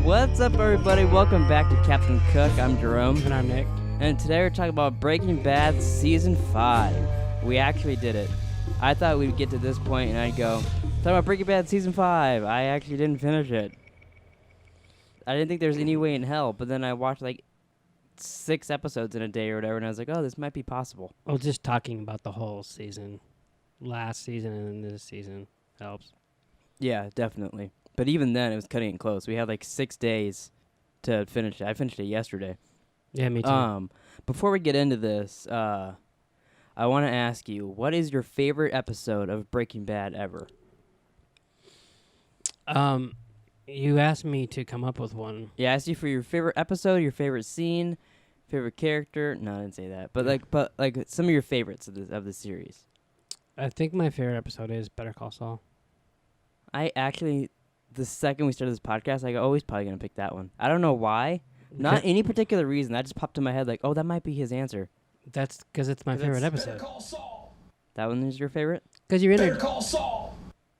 What's up, everybody? Welcome back to Captain Cook. I'm Jerome. And I'm Nick. And today we're talking about Breaking Bad Season 5. We actually did it. I thought we'd get to this point and I'd go, talk about Breaking Bad Season 5. I actually didn't finish it. I didn't think there was any way in hell, but then I watched like 6 episodes in a day or whatever, and I was like, oh, this might be possible. Well, just talking about the whole season. Last season and then this season helps. Yeah, definitely. But even then, it was cutting it close. We had like 6 days to finish it. I finished it yesterday. Yeah, me too. Before we get into this, I want to ask you, what is your favorite episode of Breaking Bad ever? You asked me to come up with one. Yeah, I asked you for your favorite episode, your favorite scene, favorite character. No, I didn't say that. But like some of your favorites of the series. I think my favorite episode is Better Call Saul. I actually, the second we started this podcast, I go, oh, he's probably going to pick that one. I don't know why. Not any particular reason. That just popped in my head like, oh, that might be his answer. That's because it's my favorite episode. Better Call Saul. That one is your favorite? Because you're Better Call Saul.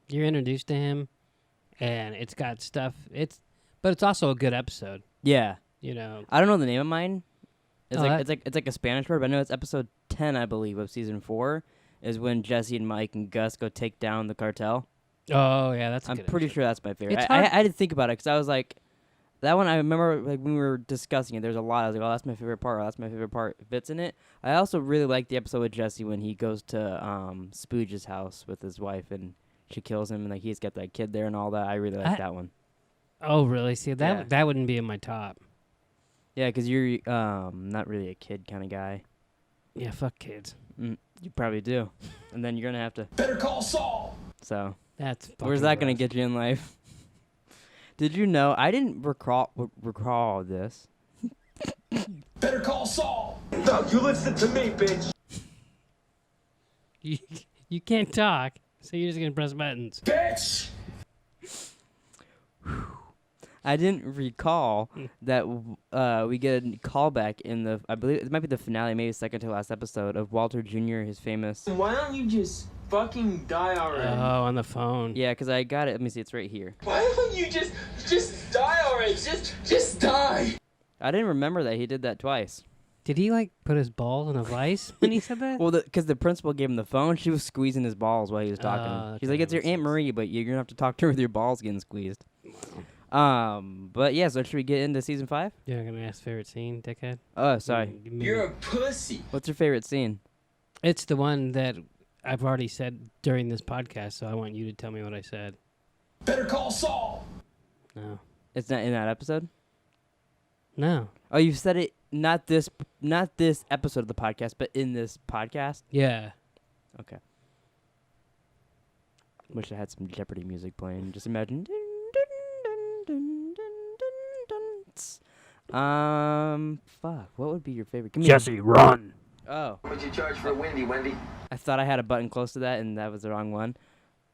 You're introduced to him, and it's got stuff. But it's also a good episode. Yeah. You know. I don't know the name of mine. It's Oh, it's like a Spanish word, but I know it's episode 10, I believe, of season 4, is when Jesse and Mike and Gus go take down the cartel. Oh yeah, that's. I'm pretty sure that's my favorite. It's I hard. had to think about it because I was like, that one. I remember like when we were discussing it. There's a lot. I was like, oh, that's my favorite part. Oh, that's my favorite part. Fits in it. I also really like the episode with Jesse when he goes to Spooge's house with his wife and she kills him and like he's got that kid there and all that. I really like that one. Oh really? See that wouldn't be in my top. Yeah, because you're not really a kid kind of guy. Yeah, fuck kids. You probably do, and then you're gonna have to. Better Call Saul. So. That's Where's that going to get you in life? Did you know? I didn't recall this. Better Call Saul. No, you listen to me, bitch. You can't talk, so you're just going to press buttons. Bitch. I didn't recall that we get a callback in the, I believe it might be the finale, maybe second to last episode of Walter Jr., his famous. Why don't you just fucking die already? Oh, on the phone. Yeah, because I got it. Let me see. It's right here. Why don't you just die already? Just die. I didn't remember that he did that twice. Did he, like, put his balls in a vice when he said that? Well, because the principal gave him the phone, she was squeezing his balls while he was talking. She's like, it's your Aunt Marie, but you're going to have to talk to her with your balls getting squeezed. But yeah, so should we get into season 5? You're going to ask favorite scene, dickhead? Oh, sorry. You're a pussy. What's your favorite scene? It's the one that I've already said during this podcast, so I want you to tell me what I said. Better Call Saul. No. It's not in that episode? No. Oh, you said it not this episode of the podcast, but in this podcast? Yeah. Okay. Wish I had some Jeopardy music playing. Just imagine. Fuck. What would be your favorite? Give me Jesse, run. Oh. What'd you charge for Wendy? I thought I had a button close to that, and that was the wrong one.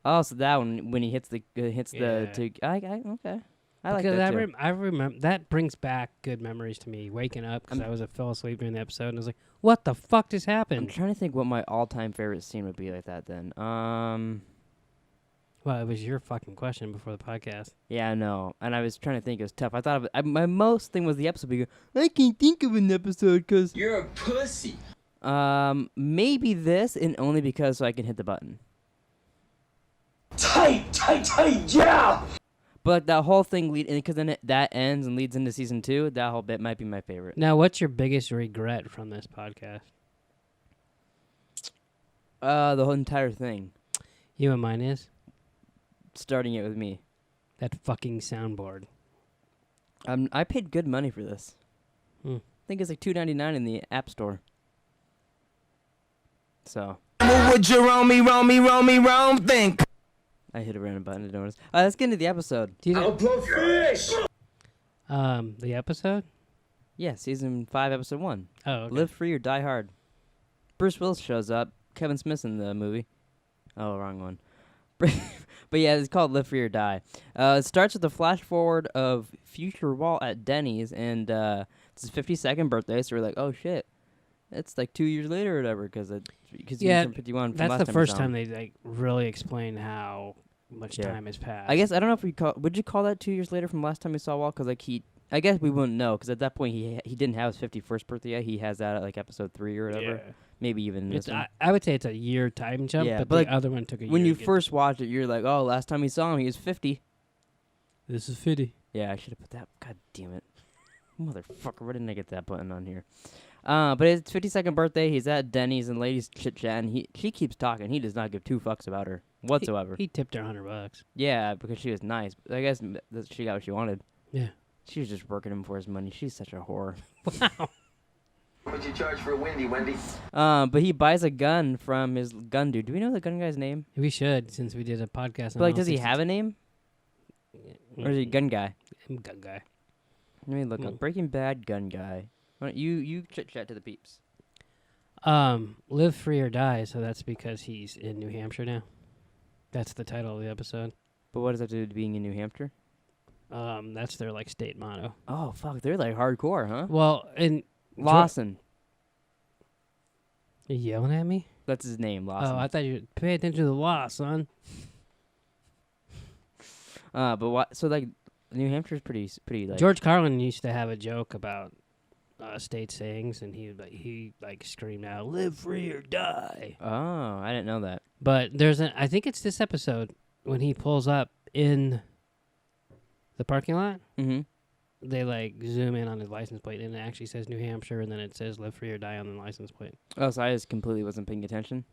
Oh, so that one when he hits the okay. I like that too. I remember that brings back good memories to me. Waking up because I fell asleep during the episode, and I was like, "What the fuck just happened?" I'm trying to think what my all-time favorite scene would be like that. Then, Well, it was your fucking question before the podcast. Yeah, I know. And I was trying to think. It was tough. I thought of it. My most thing was the episode. Because I can't think of an episode because... You're a pussy. Maybe this, and only because so I can hit the button. Tight, yeah. But like, that whole thing because then that ends and leads into season 2. That whole bit might be my favorite. Now, what's your biggest regret from this podcast? The whole entire thing. You and mine is? Starting it with me. That fucking soundboard. I paid good money for this. I think it's like $2.99 in the App Store. So. What would Jerome think? I hit a random button to notice. Let's get into the episode. I'll blow fish. The episode? Yeah, season 5, episode 1. Oh, okay. Live Free or Die Hard. Bruce Willis shows up. Kevin Smith's in the movie. Oh, wrong one. But yeah, it's called Live Free or Die. It starts with a flash forward of future Walt at Denny's, and it's his 52nd birthday, so we're like, oh shit. It's like 2 years later or whatever, because he turned 51 from last time. That's the first time they like really explain how much Yeah. time has passed. I guess I don't know if would you call that 2 years later from last time we saw Walt? Because like I guess we wouldn't know because at that point he didn't have his 51st birthday yet. He has that at like episode 3 or whatever. Yeah. Maybe even in this It's, one. I would say it's a year time jump, Yeah, but but, the like, other one took a year. When you to get first watched it, you're like, oh, last time we saw him, he was 50. this is 50. Yeah, I should have put that. God damn it. Motherfucker, where didn't I get that button on here? But his 52nd birthday, he's at Denny's and ladies chit-chatting. She keeps talking. He does not give 2 fucks about her whatsoever. He tipped her $100. Yeah, because she was nice. But I guess she got what she wanted. Yeah. She was just working him for his money. She's such a whore. Wow. What'd you charge for a Wendy? But he buys a gun from his gun dude. Do we know the gun guy's name? We should, since we did a podcast. But like, does he have a name? Or is he gun guy? Gun guy. Let me look up Breaking Bad gun guy. Why don't you chit chat to the peeps? Live Free or Die, so that's because he's in New Hampshire now. That's the title of the episode. But what does that do with being in New Hampshire? That's their like state motto. Oh fuck, they're like hardcore, huh? Well, and Lawson. You yelling at me? That's his name, Lawson. Oh, I thought you pay attention to the law, son. But what? So like, New Hampshire's pretty like. George Carlin used to have a joke about state sayings, and he screamed out, "Live free or die." Oh, I didn't know that. But I think it's this episode when he pulls up in the parking lot. Mm-hmm. They like zoom in on his license plate, and it actually says New Hampshire, and then it says "Live free or die" on the license plate. Oh, so I just completely wasn't paying attention.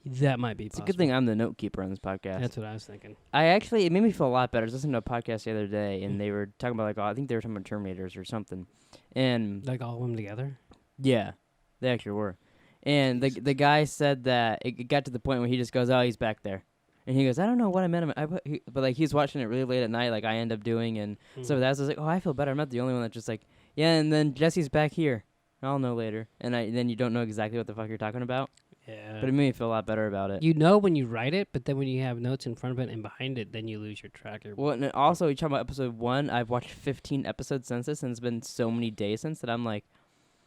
That might be It's possible. a good thing I'm the note keeper on this podcast. That's what I was thinking. It made me feel a lot better. I was listening to a podcast the other day, and they were talking about like, I think they were talking about Terminators or something, and Like all of them together? yeah, they actually were. And the guy said that it got to the point where he just goes, "Oh, he's back there," and he goes, "I don't know what I meant." But like he's watching it really late at night, like I end up doing, and so that's like, "Oh, I feel better. I'm not the only one that's just like, yeah." And then Jesse's back here. I'll know later, and then you don't know exactly what the fuck you're talking about. Yeah. But it made me feel a lot better about it. You know when you write it, but then when you have notes in front of it and behind it, then you lose your tracker. Well, and also, you're talking about episode 1. I've watched 15 episodes since this, and it's been so many days since that I'm like,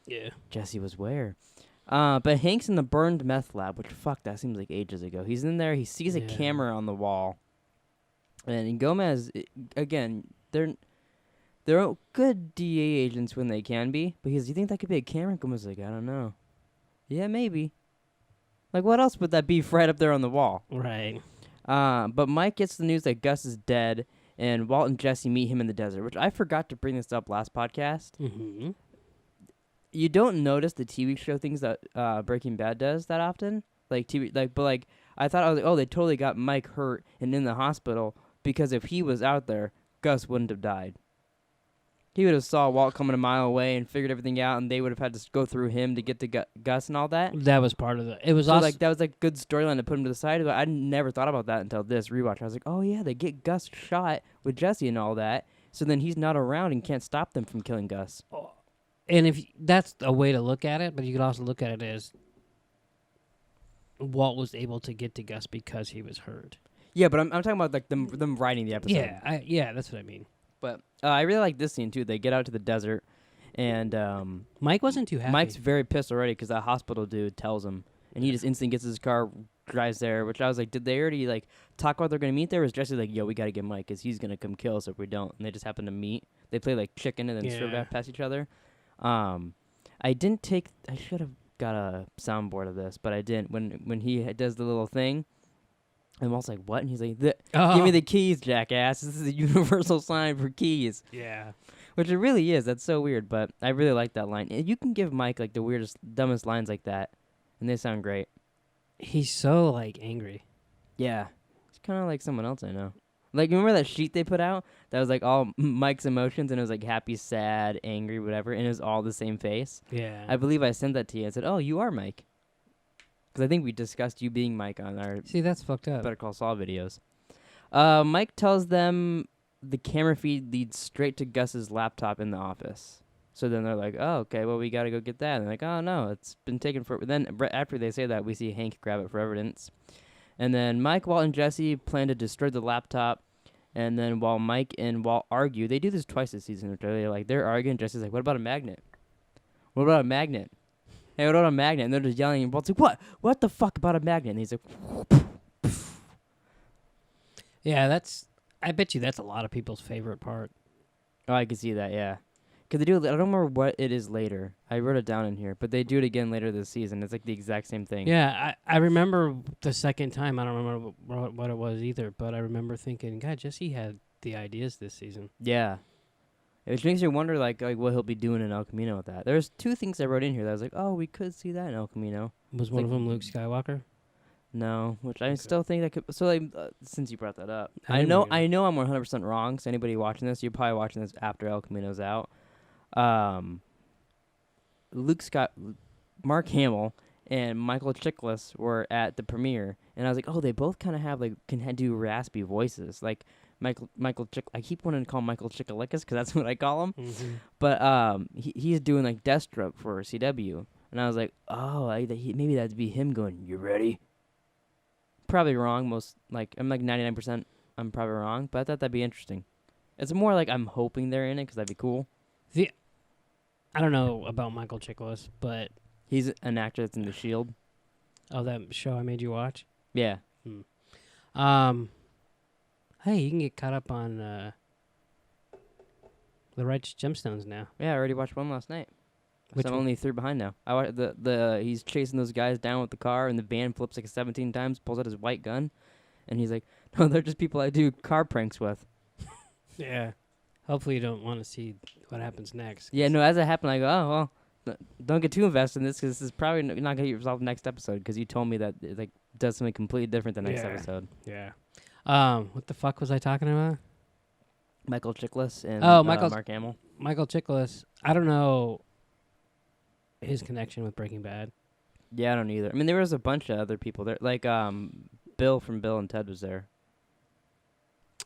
Yeah. Jesse was where? But Hank's in the burned meth lab, which, fuck, that seems like ages ago. He's in there. He sees a camera on the wall. And Gomez, again, they're good DEA agents when they can be. Because you think that could be a camera? Gomez's like, I don't know. Yeah, maybe. Like, what else would that be right up there on the wall? Right. But Mike gets the news that Gus is dead, and Walt and Jesse meet him in the desert, which I forgot to bring this up last podcast. Mm-hmm. You don't notice the TV show things that Breaking Bad does that often, but I thought I was like, oh, they totally got Mike hurt and in the hospital because if he was out there, Gus wouldn't have died. He would have saw Walt coming a mile away and figured everything out, and they would have had to go through him to get to Gus and all that. That was part of it. It was So also that was like good storyline to put him to the side. But I never thought about that until this rewatch. I was like, oh yeah, they get Gus shot with Jesse and all that. So then he's not around and can't stop them from killing Gus. And if that's a way to look at it, but you could also look at it as Walt was able to get to Gus because he was hurt. Yeah, but I'm talking about like them writing the episode. Yeah, that's what I mean. But I really like this scene too. They get out to the desert, and Mike wasn't too happy. Mike's very pissed already because that hospital dude tells him, and he just instantly gets his car, drives there. Which I was like, did they already like talk about they're gonna meet there? Or was Jesse like, yo, we gotta get Mike because he's gonna come kill us if we don't? And they just happen to meet. They play like chicken and then serve back past each other. I didn't take. I should have got a soundboard of this, but I didn't. When he does the little thing. And Walt's like, what? And he's like, give me the keys, jackass. This is a universal sign for keys. Yeah. Which it really is. That's so weird, but I really like that line. You can give Mike, like, the weirdest, dumbest lines like that, and they sound great. He's so, like, angry. Yeah. It's kind of like someone else I know. Like, remember that sheet they put out? That was, like, all Mike's emotions, and it was, like, happy, sad, angry, whatever, and it was all the same face. Yeah. I believe I sent that to you. I said, oh, you are Mike. Because I think we discussed you being Mike on our See, that's fucked up. Better Call Saul videos. Mike tells them the camera feed leads straight to Gus's laptop in the office. So then they're like, oh, okay, well, we got to go get that. And they're like, oh, no, it's been taken for... Then after they say that, we see Hank grab it for evidence. And then Mike, Walt, and Jesse plan to destroy the laptop. And then while Mike and Walt argue, they do this twice this season. They're arguing. Jesse's like, what about a magnet? What about a magnet? Hey, what about a magnet? And they're just yelling, and Walt's like, what? What the fuck about a magnet? And he's like, Yeah, I bet you that's a lot of people's favorite part. Oh, I can see that, yeah. Because they do, I don't remember what it is later. I wrote it down in here, but they do it again later this season. It's like the exact same thing. Yeah, I remember the second time. I don't remember what it was either, but I remember thinking, God, Jesse had the ideas this season. Yeah. Which makes you wonder, like what he'll be doing in El Camino with that. There's 2 things I wrote in here that I was like, oh, we could see that in El Camino. Was one of them Luke Skywalker? No, which I still think that could. So, like, since you brought that up, I I didn't know I'm 100% wrong. So anybody watching this, you're probably watching this after El Camino's out. Mark Hamill and Michael Chiklis were at the premiere, and I was like, oh, they both kind of have can do raspy voices, like Michael Chick. I keep wanting to call him Michael Chikalicus because that's what I call him. Mm-hmm. But he's doing like Deathstroke for CW, and I was like, oh, maybe that'd be him going, "You ready?" Probably wrong. I'm like 99%. I'm probably wrong, but I thought that'd be interesting. It's more like I'm hoping they're in it because that'd be cool. I don't know about Michael Chiklis, but He's an actor that's in The Shield. oh, that show I made you watch. Yeah. Hey, you can get caught up on The Righteous Gemstones now. Yeah, I already watched one last night. Which So I'm one? only 3 behind now. I watched he's chasing those guys down with the car, and the van flips like 17 times, pulls out his white gun, and he's like, "No, they're just people I do car pranks with." Yeah. Hopefully you don't want to see what happens next. Yeah, no. As it happened, I go, "Oh well, don't get too invested in this because this is probably not gonna get resolved next episode." Because you told me that it does something completely different the next Yeah. episode. Yeah. What the fuck was I talking about? Michael Chiklis and Mark Hamill. Michael Chiklis. I don't know his connection with Breaking Bad. Yeah, I don't either. I mean, there was a bunch of other people there, like Bill from Bill and Ted was there.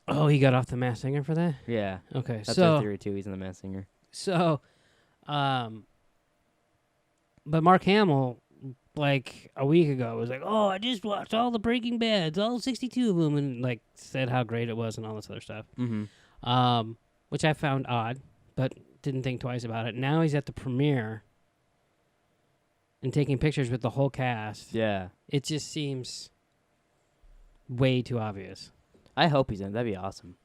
Oh, he got off the Masked Singer for that? Yeah, Okay. that's so our theory too. He's in The Masked Singer. So, but Mark Hamill, like a week ago, was like, "Oh, I just watched all the Breaking Bads, all 62 of them," and like said how great it was and all this other stuff. Mm-hmm. Which I found odd, but didn't think twice about it. Now he's at the premiere and taking pictures with the whole cast. Yeah. It just seems way too obvious. I hope he's in. That'd be awesome.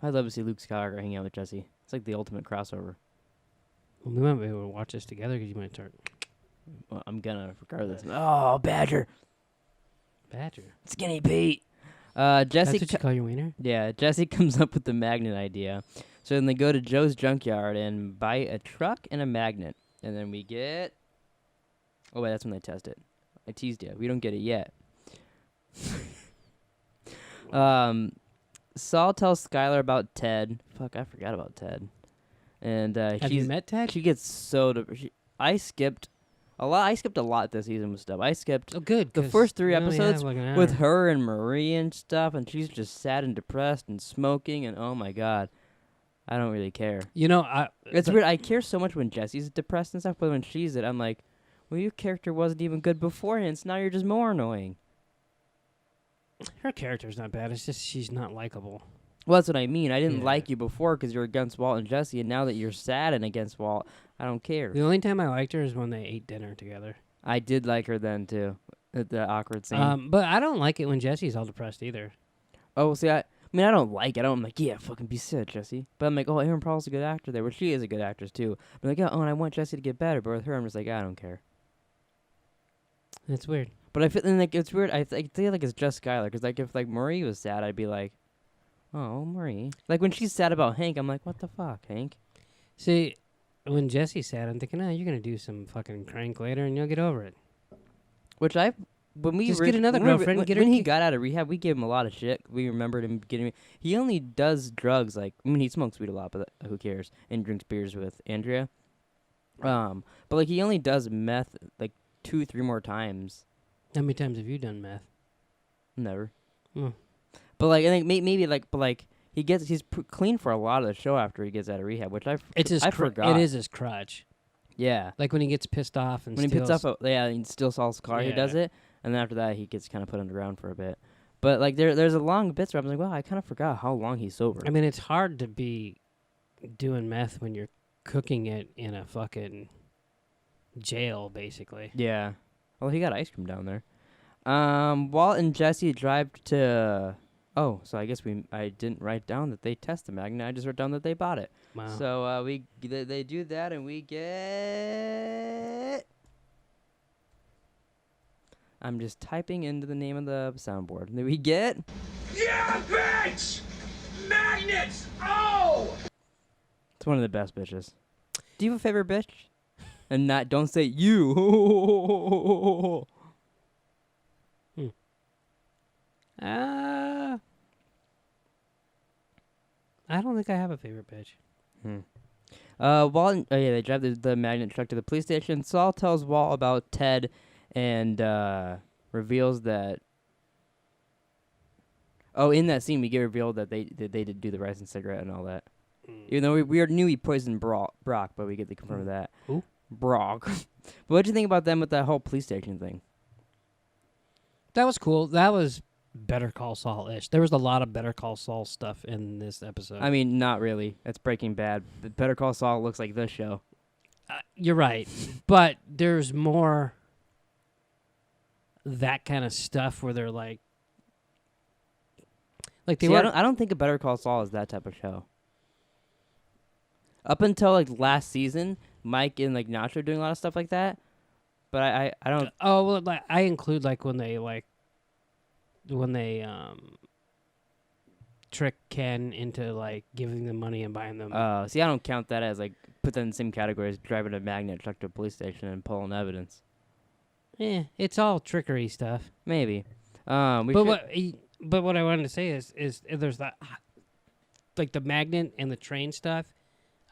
I'd love to see Luke Skywalker hanging out with Jesse. It's like the ultimate crossover. Well, we might be able to watch this together because you might start. Well, I'm gonna regardless. Oh, Badger, Badger. Skinny Pete. That's Jesse. what you call your wiener? Yeah, Jesse comes up with the magnet idea. So then they go to Joe's junkyard and buy a truck and a magnet, and then we get. Oh wait, that's when they test it. I teased you. We don't get it yet. Saul tells Skylar about Ted. Fuck, I forgot about Ted. And Have you met Ted? She gets so. I skipped a lot. I skipped a lot this season with stuff. I skipped Oh, good. the 'cause first 3 we only have, episodes like, an with hour. her and Marie and stuff, and she's just sad and depressed and smoking, and oh my god, I don't really care. You know, It's weird. I care so much when Jesse's depressed and stuff, but when she's it, I'm like, well, your character wasn't even good beforehand, so now you're just more annoying. her character's not bad. It's just she's not likable. Well, that's what I mean. I didn't Yeah. like you before because you're against Walt and Jesse, and now that you're sad and against Walt, I don't care. The only time I liked her is when they ate dinner together. I did like her then too, at the awkward scene. But I don't like it when Jesse's all depressed either. Oh, see, I mean, I don't like it. I'm like, yeah, fucking be sad, Jesse. But I'm like, oh, Aaron Paul's a good actor there. Well, she is a good actress too. But like, oh, and I want Jesse to get better. But with her, I'm just like, I don't care. It's weird. But I feel and, like it's weird. I feel like it's just Skylar because like if like Marie was sad, I'd be like, oh, Marie. Like when she's sad about Hank, I'm like, what the fuck, Hank? See, when Jesse's sad, I'm thinking, you're gonna do some fucking crank later and you'll get over it. Which when we Just get another when we- girlfriend, When, get her when he ki- got out of rehab, we gave him a lot of shit. We remembered him getting. He only does drugs like he smokes weed a lot, but who cares? And drinks beers with Andrea. But like he only does meth like 2-3 more times. How many times have you done meth? Never. Hmm. But like I think maybe like but like he's clean for a lot of the show after he gets out of rehab, which I forgot. It is his crutch. Yeah. Like when he gets pissed off and When he picks steals- up he steals Saul's car, he Yeah. does it, and then after that he gets kind of put underground for a bit. But like there's a long bits where I'm like, wow, I kind of forgot how long he's sober. I mean, it's hard to be doing meth when you're cooking it in a fucking jail, basically. Yeah. Well, he got ice cream down there. Walt and Jesse drive to Oh, so I guess I didn't write down that they test the magnet. I just wrote down that they bought it. Wow. So they do that, and we get. I'm just typing into the name of the soundboard. And then we get. Yeah, bitch! Magnets! Oh! It's one of the best bitches. Do you have a favorite bitch? And don't say you. I don't think I have a favorite bitch. Walt. They drive the magnet truck to the police station. Saul tells Walt about Ted, and reveals that. Oh, in that scene, we get revealed that they did do the Ricin Cigarette and all that. Even though we knew he poisoned Brock, but we get to confirm that. Who? Brock. But what'd you think about them with that whole police station thing? That was cool. That was Better Call Saul-ish. There was a lot of Better Call Saul stuff in this episode. I mean, not really. That's Breaking Bad. But Better Call Saul looks like this show. You're right. But there's more that kind of stuff where they're like they See, were. I don't think a Better Call Saul is that type of show. Up until last season, Mike and Nacho doing a lot of stuff like that. But I don't. Oh well, I include when they trick Ken into giving them money and buying them. See, I don't count that as put that in the same category as driving a magnet truck to a police station and pulling evidence. It's all trickery stuff. Maybe. But what I wanted to say is there's that the magnet and the train stuff.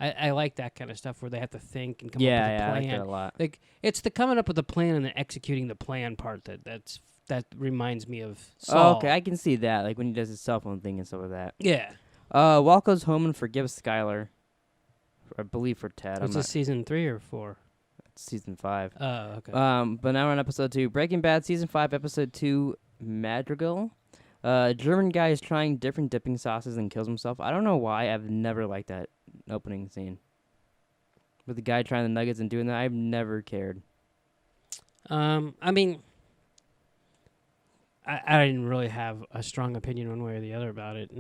I like that kind of stuff where they have to think and come up with a plan. I like that a lot. It's the coming up with the plan and then executing the plan part that reminds me of Oh, Saul. okay, I can see that. When he does his cell phone thing and stuff like that. Yeah. Walt goes home and forgives Skylar. I believe for Ted. Was this season 3 or 4? It's season 5. Oh, okay. But now we're on episode 2. Breaking Bad, season 5, episode 2, Madrigal. German guy is trying different dipping sauces and kills himself. I don't know why. I've never liked that opening scene. With the guy trying the nuggets and doing that, I've never cared. I mean, I didn't really have a strong opinion one way or the other about it.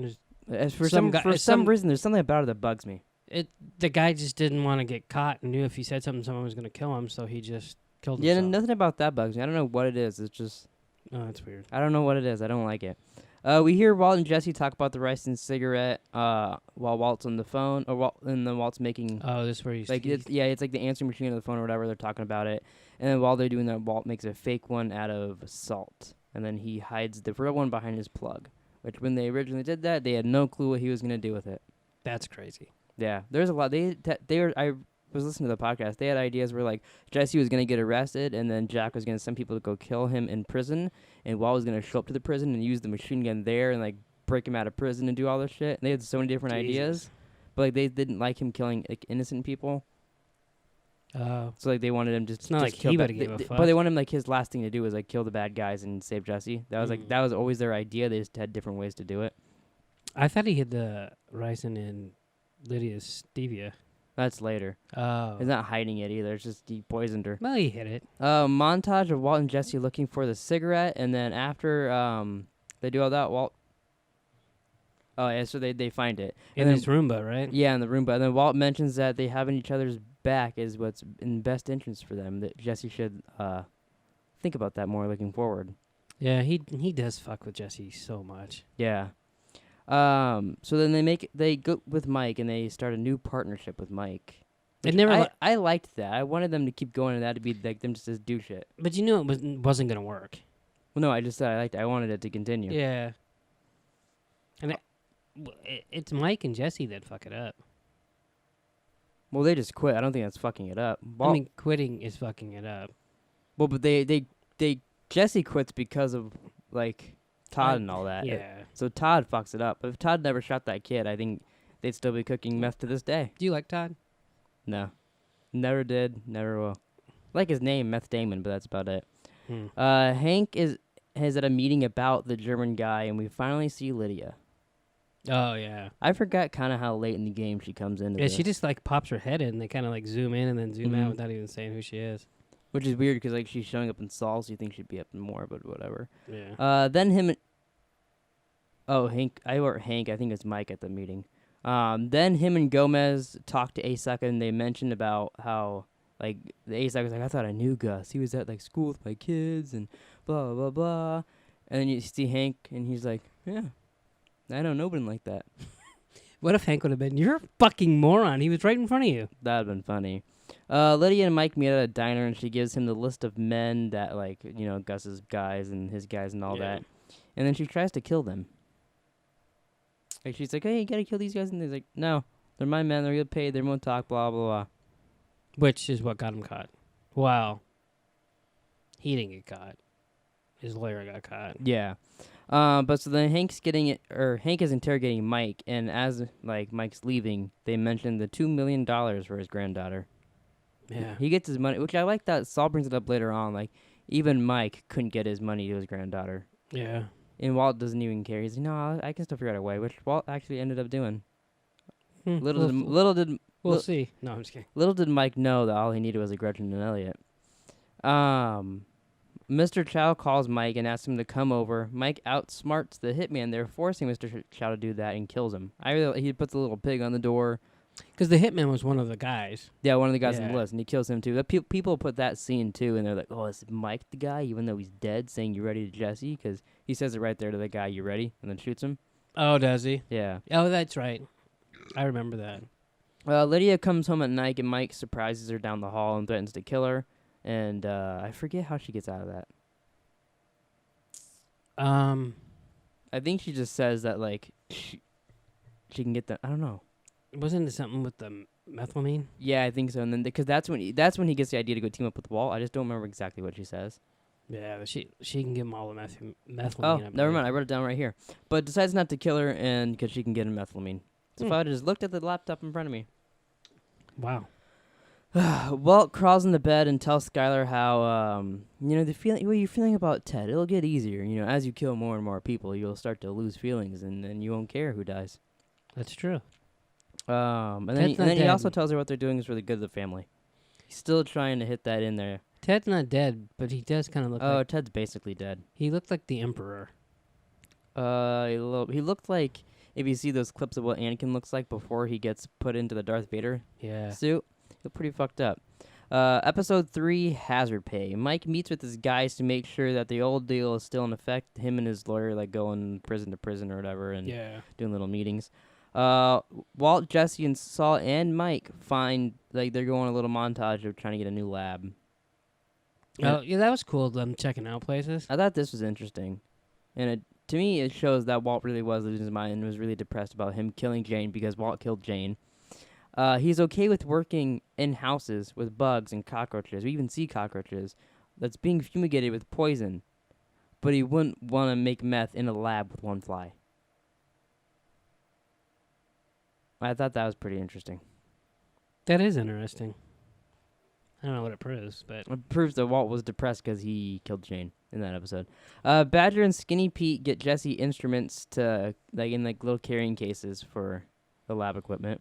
For some reason, there's something about it that bugs me. The guy just didn't want to get caught and knew if he said something, someone was going to kill him, so he just killed himself. Yeah, nothing about that bugs me. I don't know what it is. It's just... Oh, that's weird. I don't know what it is. I don't like it. We hear Walt and Jesse talk about the Ricin Cigarette while Walt's on the phone, and then Walt's making... Oh, this is where he's... it's the answering machine of the phone or whatever. They're talking about it. And then while they're doing that, Walt makes a fake one out of salt. And then he hides the real one behind his plug. Which, when they originally did that, they had no clue what he was going to do with it. That's crazy. Yeah. There's a lot. I was listening to the podcast. They had ideas where, Jesse was going to get arrested, and then Jack was going to send people to go kill him in prison, and Walt was going to show up to the prison and use the machine gun there and, break him out of prison and do all this shit. And they had so many different ideas. But, they didn't like him killing, innocent people. So they wanted him just. It's not just like kill he bad, would give a fuck. But they wanted him his last thing to do was kill the bad guys and save Jesse. That was that was always their idea. They just had different ways to do it. I thought he hid the ricin in Lydia's stevia. That's later. Oh. He's not hiding it either. It's just he poisoned her. Well, he hid it. Montage of Walt and Jesse looking for the cigarette, and then after they do all that, Walt. Oh yeah, so they find it In his Roomba, right? Yeah, in the Roomba. And then Walt mentions that they having each other's back is what's in best interest for them. That Jesse should think about that more looking forward. Yeah, he does fuck with Jesse so much. Yeah. So then they go with Mike and they start a new partnership with Mike. I liked that. I wanted them to keep going and that to be them just to do shit. But you knew it wasn't gonna work. Well, no, I just said I liked it. I wanted it to continue. Yeah. And it's Mike and Jesse that fuck it up. Well, they just quit. I don't think that's fucking it up. I mean, quitting is fucking it up. Well, but Jesse quits because of Todd and all that. Yeah. So Todd fucks it up. But if Todd never shot that kid, I think they'd still be cooking meth to this day. Do you like Todd? No. Never did. Never will. I like his name, Meth Damon, but that's about it. Hank is at a meeting about the German guy, and we finally see Lydia. Oh, yeah. I forgot kind of how late in the game she comes into this. She just pops her head in, and they kind of zoom in and then zoom out without even saying who she is. Which is weird because she's showing up in Saul, so you think she'd be up in more, but whatever. Yeah. Then him Oh, Hank. I wrote Hank. I think it's Mike at the meeting. Then him and Gomez talked to Asaka, and they mentioned about how, like, the Asaka was like, I thought I knew Gus. He was at, like, school with my kids and blah, blah, blah. And then you see Hank, and he's like, yeah, I know nobody like that. What if Hank would have been, you're a fucking moron. He was right in front of you. That would have been funny. Lydia and Mike meet at a diner, and she gives him the list of men that, like, you know, Gus's guys and his guys and all that. And then she tries to kill them. Like, she's like, hey, you gotta kill these guys. And he's like, no, they're my men. They're get paid. They won't talk, blah, blah, blah. Which is what got him caught. Wow. He didn't get caught. His lawyer got caught. Yeah. But so then Hank is interrogating Mike, and as, like, Mike's leaving, they mention the $2 million for his granddaughter. Yeah. He gets his money, which I like that Saul brings it up later on. Like, even Mike couldn't get his money to his granddaughter. Yeah. And Walt doesn't even care. He's like, no, I can still figure out a way, which Walt actually ended up doing. We'll see. No, I'm just kidding. Little did Mike know that all he needed was a Gretchen and Elliot. Mr. Chow calls Mike and asks him to come over. Mike outsmarts the hitman. They're forcing Mr. Chow to do that and kills him. He puts a little pig on the door. Because the hitman was one of the guys. Yeah, one of the guys on the list, and he kills him too. People put that scene too, and they're like, "Oh, is Mike the guy?" Even though he's dead, saying "You ready to Jesse?" Because he says it right there to the guy, "You ready?" and then shoots him. Oh, does he? Yeah. Oh, that's right. I remember that. Lydia comes home at night, and Mike surprises her down the hall and threatens to kill her. And I forget how she gets out of that. I think she just says that, like, she can get the. I don't know. Wasn't it something with the methylamine? Yeah, I think so. And then because that's when he gets the idea to go team up with Walt. I just don't remember exactly what she says. Yeah, but she can give him all the methylamine. Oh, never mind. I wrote it down right here. But decides not to kill her, and because she can get him methylamine. So if I would have just looked at the laptop in front of me. Wow. Walt crawls in the bed and tells Skylar how the feeling what you're feeling about Ted. It'll get easier. You know, as you kill more and more people, you'll start to lose feelings, and then you won't care who dies. That's true. And then he also tells her what they're doing is for the good of the family. He's still trying to hit that in there. Ted's not dead, but he does kind of look like... Ted's basically dead. He looked like the Emperor. He looked like, if you see those clips of what Anakin looks like before he gets put into the Darth Vader suit, he looked pretty fucked up. Episode 3, Hazard Pay. Mike meets with his guys to make sure that the old deal is still in effect. Him and his lawyer, like, going prison to prison or whatever and doing little meetings. Walt, Jesse, and Saul and Mike find, like, they're going on a little montage of trying to get a new lab. Oh, yeah, that was cool, them checking out places. I thought this was interesting. And to me, it shows that Walt really was losing his mind and was really depressed about him killing Jane because Walt killed Jane. He's okay with working in houses with bugs and cockroaches. We even see cockroaches that's being fumigated with poison. But he wouldn't want to make meth in a lab with one fly. I thought that was pretty interesting. That is interesting. I don't know what it proves, but... It proves that Walt was depressed because he killed Jane in that episode. Badger and Skinny Pete get Jesse instruments to, like, in, like, little carrying cases for the lab equipment.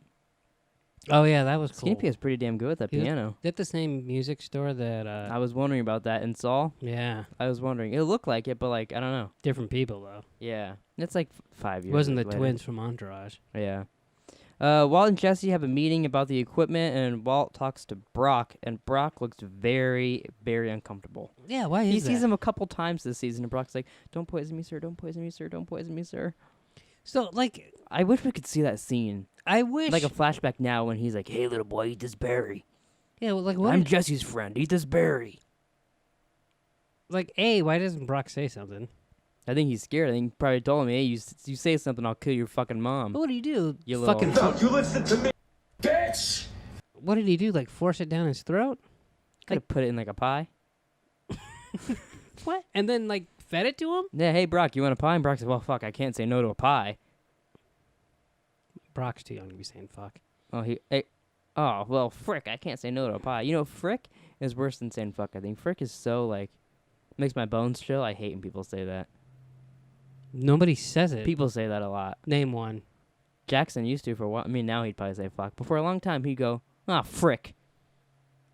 Oh, yeah, that was cool. Skinny Pete is pretty damn good with that piano. Is that the same music store that... I was wondering about that. In Saul? Yeah. I was wondering. It looked like it, but, like, I don't know. Different people, though. Yeah. It's, like, 5 years It wasn't the later. twins from Entourage. Yeah. Walt and Jesse have a meeting about the equipment, and Walt talks to Brock, and Brock looks very, very uncomfortable. Yeah, why is He that? sees him a couple times this season, and Brock's like, don't poison me, sir, don't poison me, sir, don't poison me, sir. So, like... I wish we could see that scene. I wish... Like a flashback now when he's like, hey, little boy, eat this berry. Yeah, well, like, what... I'm Jesse's friend, eat this berry. Like, A, why doesn't Brock say something? I think he's scared. I think he probably told him, hey, you say something, I'll kill your fucking mom. But what do you do? You fucking... No, you listen to me, bitch! What did he do? Like, force it down his throat? Could have put it in like a pie. What? And then, like, fed it to him? Yeah, hey, Brock, you want a pie? And Brock said, well, fuck, I can't say no to a pie. Brock's too young to be saying fuck. Oh, well, frick, I can't say no to a pie. You know, frick is worse than saying fuck, I think. Frick is so, like, makes my bones chill. I hate when people say that. Nobody says it. People say that a lot. Name one. Jackson used to for a while. I mean, now he'd probably say fuck. But for a long time, he'd go, frick.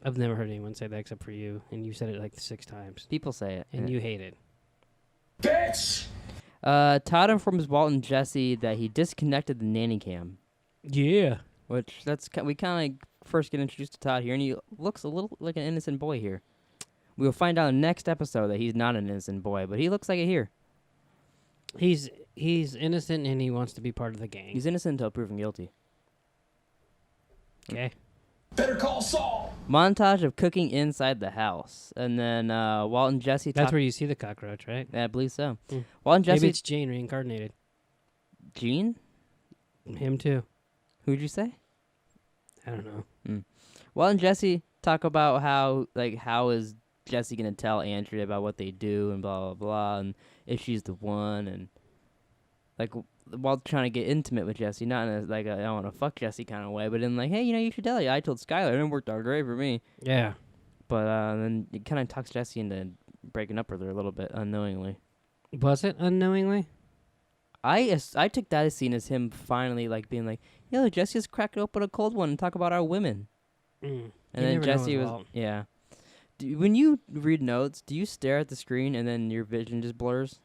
I've never heard anyone say that except for you, and you said it like 6 times. People say it. And you hate it. Bitch! Todd informs Walt and Jesse that he disconnected the nanny cam, Yeah. which we kind of first get introduced to Todd here, and he looks a little like an innocent boy here. We will find out in the next episode that he's not an innocent boy, but he looks like it here. He's innocent and he wants to be part of the gang. He's innocent until proven guilty. Okay. Better call Saul. Montage of cooking inside the house, and then Walt and Jesse. That's where you see the cockroach, right? Yeah, I believe so. Mm. Walt and Jesse. Maybe it's Jane reincarnated. Gene? Him too. Who'd you say? I don't know. Walt and Jesse talk about how is Jesse gonna tell Andrea about what they do and blah blah blah, and if she's the one, and Walt's trying to get intimate with Jesse, not in a I don't want to fuck Jesse kind of way, but in hey, you should tell you. I told Skylar, and it worked out great for me. Yeah. But then it kind of talks Jesse into breaking up with her a little bit unknowingly. Was it unknowingly? I took that scene as him finally being like, yo, Jesse's cracking open a cold one and talk about our women. Mm. And then Jesse was yeah. When you read notes, do you stare at the screen and then your vision just blurs?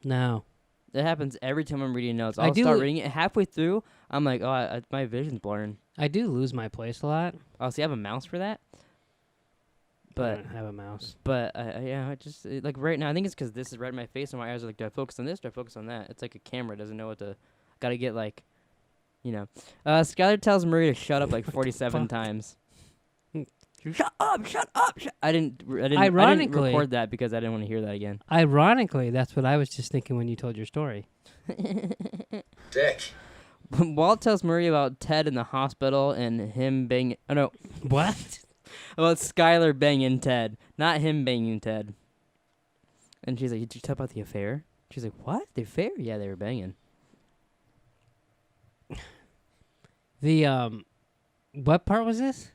No. That happens every time I'm reading notes. I I'll do start reading it. Halfway through, I'm like, oh, my vision's blurring. I do lose my place a lot. Oh, see, I have a mouse for that? I But don't have a mouse. But yeah, right now, I think it's because this is right in my face and my eyes are like, do I focus on this? Do I focus on that? It's like a camera doesn't know what to. Gotta get Skylar tells Marie to shut up 47 times. Shut up! I didn't Ironically, record that because I didn't want to hear that again. Ironically, that's what I was just thinking when you told your story. Dick. Walt tells Marie about Ted in the hospital and him banging. Oh no, What? about Skylar banging Ted, not him banging Ted. And she's like, "Did you talk about the affair?" She's like, "What? The affair? Yeah, they were banging." The what part was this?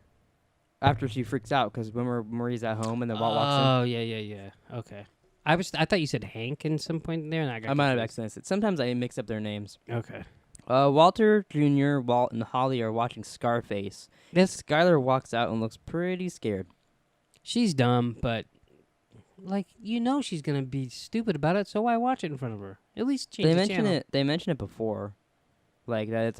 After she freaks out because when Marie's at home and then Walt walks in. Oh yeah. Okay. I thought you said Hank in some point in there, and I got. I might have confused. accidentally. Sometimes I mix up their names. Okay. Walter Jr., Walt, and Holly are watching Scarface. Skylar walks out and looks pretty scared. She's dumb, but she's gonna be stupid about it. So why watch it in front of her? At least change They the mention channel. it. They mention it before, that it's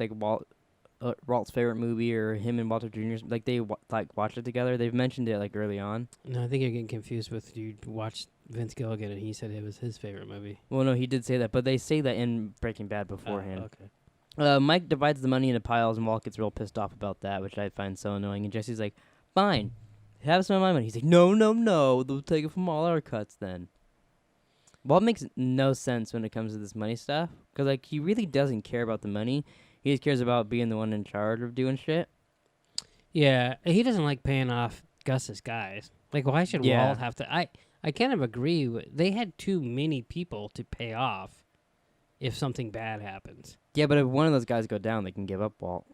Walt's favorite movie, or him and Walter Jr.'s. They watched it together. They've mentioned it early on. No, I think you're getting confused with you watched Vince Gilligan and he said it was his favorite movie. Well, no, he did say that, but they say that in Breaking Bad beforehand. Okay. Mike divides the money into piles, and Walt gets real pissed off about that, which I find so annoying. And Jesse's like, "Fine, have some of my money." He's like, "No, they'll take it from all our cuts then." Walt makes no sense when it comes to this money stuff, because he really doesn't care about the money. He just cares about being the one in charge of doing shit. Yeah, he doesn't like paying off Gus's guys. Why should Walt have to? I kind of agree. They had too many people to pay off if something bad happens. Yeah, but if one of those guys go down, they can give up Walt.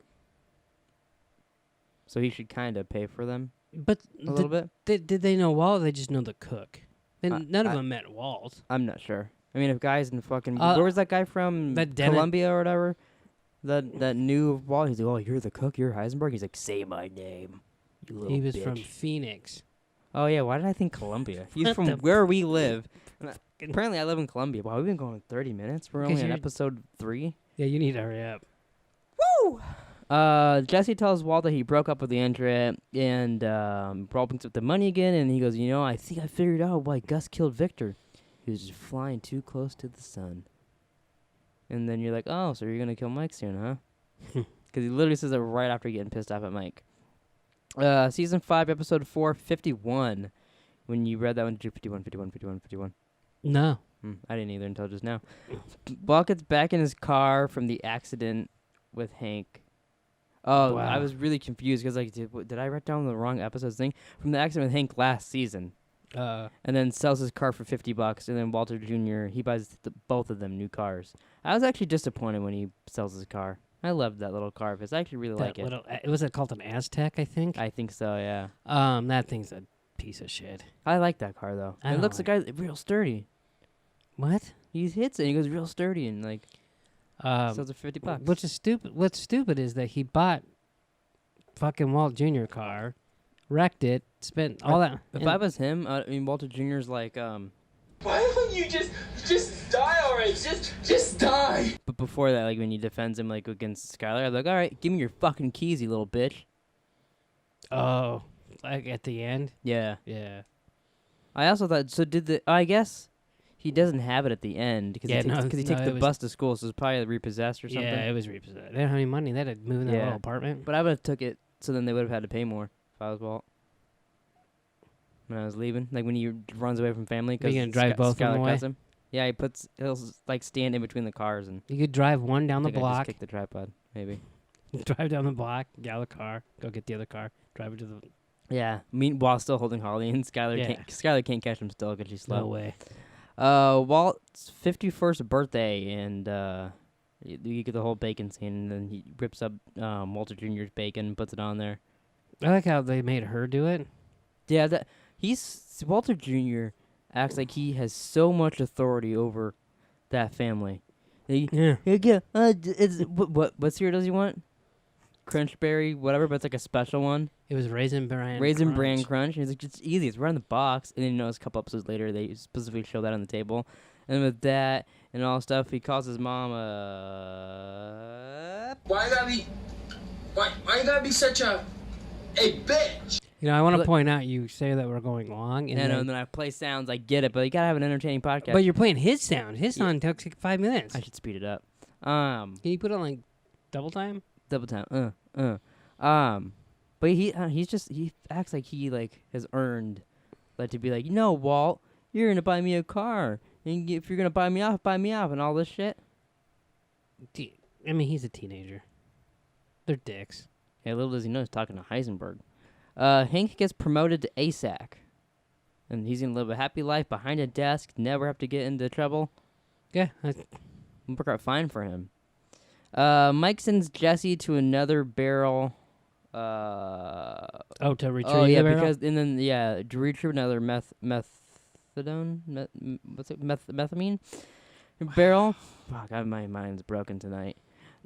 So he should kind of pay for them But a little bit. Did they know Walt? Or they just know the cook. Then none of I- them met Walt. I'm not sure. I mean, if guys in fucking Uh, where was that guy from? that Dennis- Colombia or whatever. That knew Walt. He's like, "Oh, you're the cook. You're Heisenberg." He's like, "Say my name, you little He was bitch." from Phoenix. Oh yeah, why did I think Colombia? He's What from the where we live. Apparently, I live in Colombia. Wow, we've been going 30 minutes. We're 'Cause only on you're- episode 3. Yeah, you need to hurry up. Jesse tells Walt that he broke up with Andrea, and Walt brings up the money again, and he goes, I think I figured out why Gus killed Victor. He was just flying too close to the sun. And then you're like, oh, so you're going to kill Mike soon, huh? Because he literally says it right after getting pissed off at Mike. Season 5, episode 4, 51. When you read that one, did you 51? No. I didn't either until just now. Walt gets back in his car from the accident with Hank. Oh, Wow. I was really confused because did I write down the wrong episodes thing? From the accident with Hank last season. And then sells his car for $50, and then Walter Jr., he buys both of them new cars. I was actually disappointed when he sells his car. I loved that little car of his. I actually really like it. Was it called an Aztec, I think? I think so, yeah. That thing's a piece of shit. I like that car, though. I It don't looks like real sturdy. What? He hits it, and he goes real sturdy, and sells it for $50. Which is stupid. What's stupid is that he bought fucking Walt Jr. car, wrecked it, spent all that. If I was him, Walter Jr.'s like, Why don't you just die already? Just die. But before that, like when he defends him like against Skylar, I'm like, all right, give me your fucking keys, you little bitch. Oh, like at the end? Yeah. Yeah. I also thought, so did the, I guess he doesn't have it at the end because he takes the bus to school, so it's probably repossessed or something. Yeah, it was repossessed. They didn't have any money. They had to move in that little apartment. But I would have took it, so then they would have had to pay more if I was Walt. When I was leaving, like when he runs away from family, because you gonna drive both of them away? Him. Yeah, he'll like stand in between the cars and. You could drive one down the I block. just kick the tripod, maybe. Drive down the block, get out of the car, go get the other car, drive it to the. Yeah, while still holding Holly, and Skylar can't catch him still because she's slow. No way. Walt's 51st birthday, and you get the whole bacon scene, and then he rips up Walter Jr.'s bacon, puts it on there. I like how they made her do it. Yeah, Walter Jr. acts like he has so much authority over that family. What cereal does he want? Crunchberry, whatever, but it's like a special one. It was Raisin Bran Crunch. And he's like, it's easy. It's right in the box. And then you notice a couple episodes later, they specifically show that on the table. And with that and all stuff, he calls his mom Why you gotta be such a bitch? You know, I want to point out, you say that we're going long. And and then I play sounds. I get it, but you gotta have an entertaining podcast. But you're playing his sound. His sound took like 5 minutes. I should speed it up. Can you put it on like double time? Double time. But he acts like he like has earned like to be like, Walt, you're gonna buy me a car, and if you're gonna buy me off, and all this shit. I mean, he's a teenager. They're dicks. Yeah, little does he know he's talking to Heisenberg. Hank gets promoted to ASAC, and he's gonna live a happy life behind a desk, never have to get into trouble. Yeah, Work out fine for him. Mike sends Jesse to another barrel. To retrieve the barrel? because and then to retrieve another methamphetamine barrel. Fuck, my mind's broken tonight.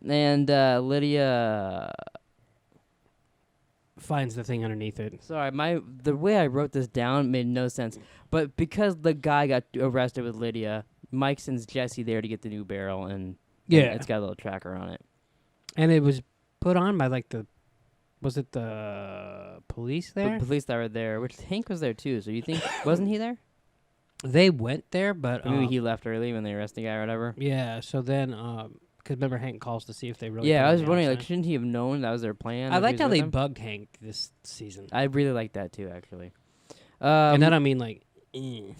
And Lydia finds the thing underneath it. Sorry, the way I wrote this down made no sense. But because the guy got arrested with Lydia, Mike sends Jesse there to get the new barrel, and it's got a little tracker on it. And it was put on by was it the police there? The police that were there, which Hank was there too. So you think wasn't he there? They went there, but maybe he left early when they arrested the guy or whatever. Yeah. So then, because remember Hank calls to see if they really. Yeah, I was wondering, like, shouldn't he have known that was their plan? I liked how they bugged Hank this season. I really liked that too, actually. And that I mean, like, I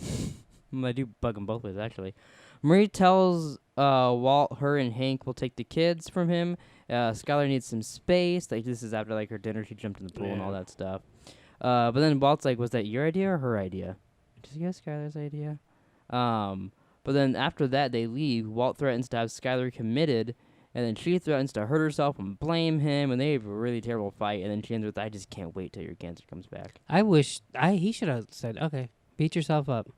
do bug him both ways, actually. Marie tells Walt her and Hank will take the kids from him. Skylar needs some space. Like, this is after like her dinner, she jumped in the pool and all that stuff. But then Walt's like, was that your idea or her idea? Just guess Skylar's idea. But then after that, they leave. Walt threatens to have Skylar committed, and then she threatens to hurt herself and blame him, and they have a really terrible fight. And then she ends with, I just can't wait till your cancer comes back. I wish he should have said, okay, beat yourself up.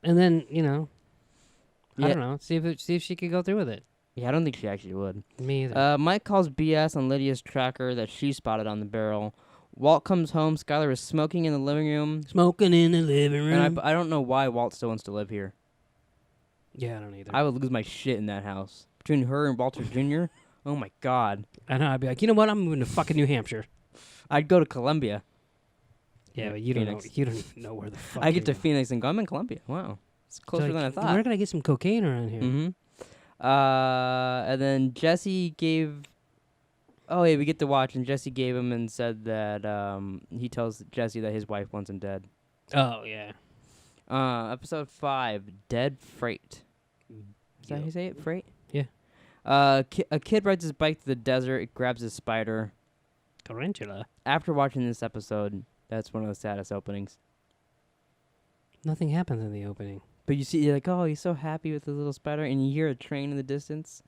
And then, I don't know, see if she could go through with it. Yeah, I don't think she actually would. Me either. Mike calls BS on Lydia's tracker that she spotted on the barrel. Walt comes home. Skylar is smoking in the living room. And I don't know why Walt still wants to live here. Yeah, I don't either. I would lose my shit in that house. Between her and Walter Jr., oh my God. I know, I'd be like, you know what? I'm moving to fucking New Hampshire. I'd go to Columbia. Yeah, but you don't know where the fuck I get to Phoenix and go, I'm in Columbia. Wow. It's closer than I thought. Where can I get some cocaine around here? Mm-hmm. And then Jesse gave... Oh, yeah, we get to watch, and Jesse gave him and said that he tells Jesse that his wife wants him dead. Oh, yeah. Episode 5, Dead Freight. Is that how you say it? Freight? Yeah. A kid rides his bike to the desert. It grabs a spider. Tarantula. After watching this episode, that's one of the saddest openings. Nothing happens in the opening. But you're like, oh, he's so happy with the little spider, and you hear a train in the distance.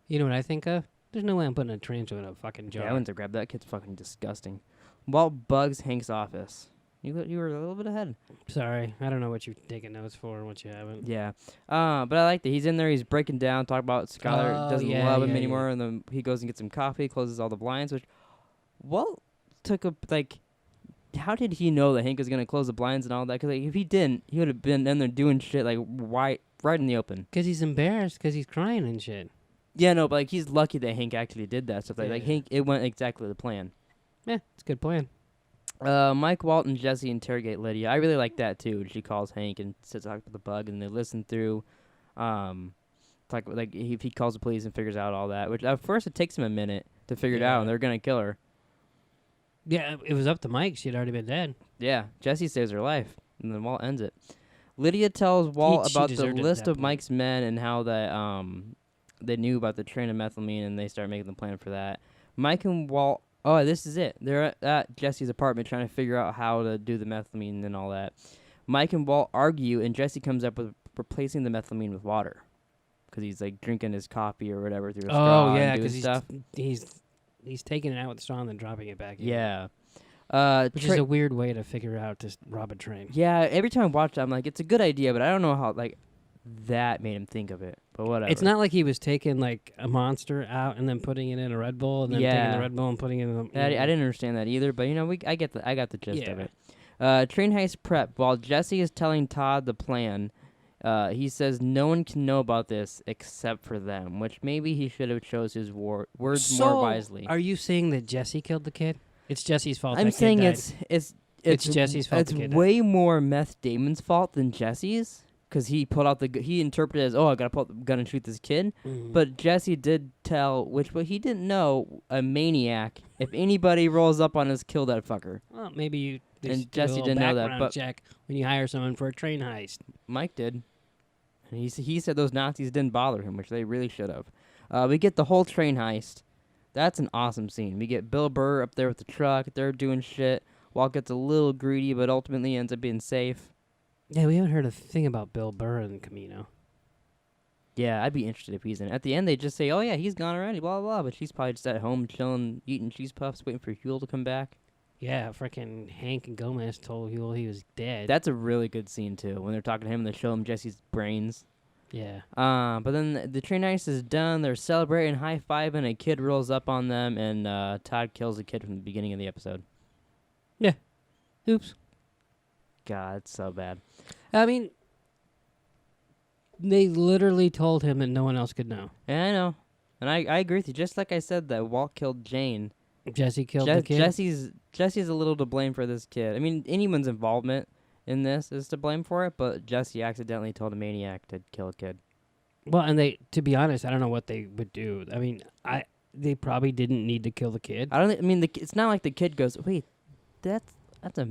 You know what I think of? There's no way I'm putting a tarantula in a fucking jar. Yeah, I went to grab that. Kid's fucking disgusting. Walt bugs Hank's office. You were a little bit ahead. Sorry. I don't know what you're taking notes for and what you haven't. Yeah. But I like that. He's in there. He's breaking down, talking about Skylar doesn't love him anymore. And then he goes and gets some coffee, closes all the blinds, which Walt took a, how did he know that Hank was gonna close the blinds and all that? Because like, if he didn't, he would have been in there doing shit like right in the open. Because he's embarrassed because he's crying and shit. Yeah, no, but like he's lucky that Hank actually did that stuff. Like, Yeah. like Hank, it went exactly the plan. Yeah, it's a good plan. Mike, Walt, and Jesse interrogate Lydia. I really like that too. She calls Hank and sits talk to the bug, and they listen through. Like if he calls the police and figures out all that, which at first it takes him a minute to figure it out, and they're gonna kill her. Yeah, it was up to Mike. She'd already been dead. Yeah, Jesse saves her life, and then Walt ends it. Lydia tells Walt She about the deserved it at list that of point. Mike's men and how that they knew about the train of methylamine, and they start making the plan for that. Mike and Walt. Oh, this is it. They're at Jesse's apartment trying to figure out how to do the methylamine and all that. Mike and Walt argue, and Jesse comes up with replacing the methylamine with water, because he's like drinking his coffee or whatever through a straw. Oh yeah, and doing because stuff. he's taking it out with the straw and then dropping it back in. Yeah. Which is a weird way to figure out to rob a train. Yeah, every time I watch it, I'm like, it's a good idea, but I don't know how like that made him think of it. But whatever. It's not like he was taking like a monster out and then putting it in a Red Bull and then taking the Red Bull and putting it in the... I didn't understand that either, but you know, I got the gist of Yeah. it. Train heist prep. While Jesse is telling Todd the plan, he says no one can know about this except for them, which maybe he should have chose his words more wisely. Are you saying that Jesse killed the kid? It's Jesse's fault. I'm that kid saying died. it's Jesse's fault It's the kid died. way more Meth Damon's fault than Jesse's, because he pulled out he interpreted it as, oh, I gotta pull out the gun and shoot this kid. Mhm. But Jesse did tell, but he didn't know, a maniac, if anybody rolls up on us, kill that fucker. Well, maybe you. And Jesse didn't know that, but check when you hire someone for a train heist. Mike did. And he said those Nazis didn't bother him, which they really should have. We get the whole train heist. That's an awesome scene. We get Bill Burr up there with the truck. They're doing shit. Walt gets a little greedy, but ultimately ends up being safe. Yeah, we haven't heard a thing about Bill Burr in Camino. Yeah, I'd be interested if he's in it. At the end, they just say, oh, yeah, he's gone already, blah, blah, blah. But she's probably just at home chilling, eating cheese puffs, waiting for Huel to come back. Yeah, frickin' Hank and Gomez told Huel he was dead. That's a really good scene, too. When they're talking to him, they show him Jesse's brains. Yeah. But then the train heist is done. They're celebrating, high-fiving. A kid rolls up on them, and Todd kills the kid from the beginning of the episode. Yeah. Oops. God, it's so bad. I mean, they literally told him and no one else could know. Yeah, I know. And I agree with you. Just like I said that Walt killed Jane. Jesse killed the kid. Jesse's a little to blame for this kid. I mean, anyone's involvement in this is to blame for it, but Jesse accidentally told a maniac to kill a kid. Well, and to be honest, I don't know what they would do. I mean, they probably didn't need to kill the kid. It's not like the kid goes, wait, that's a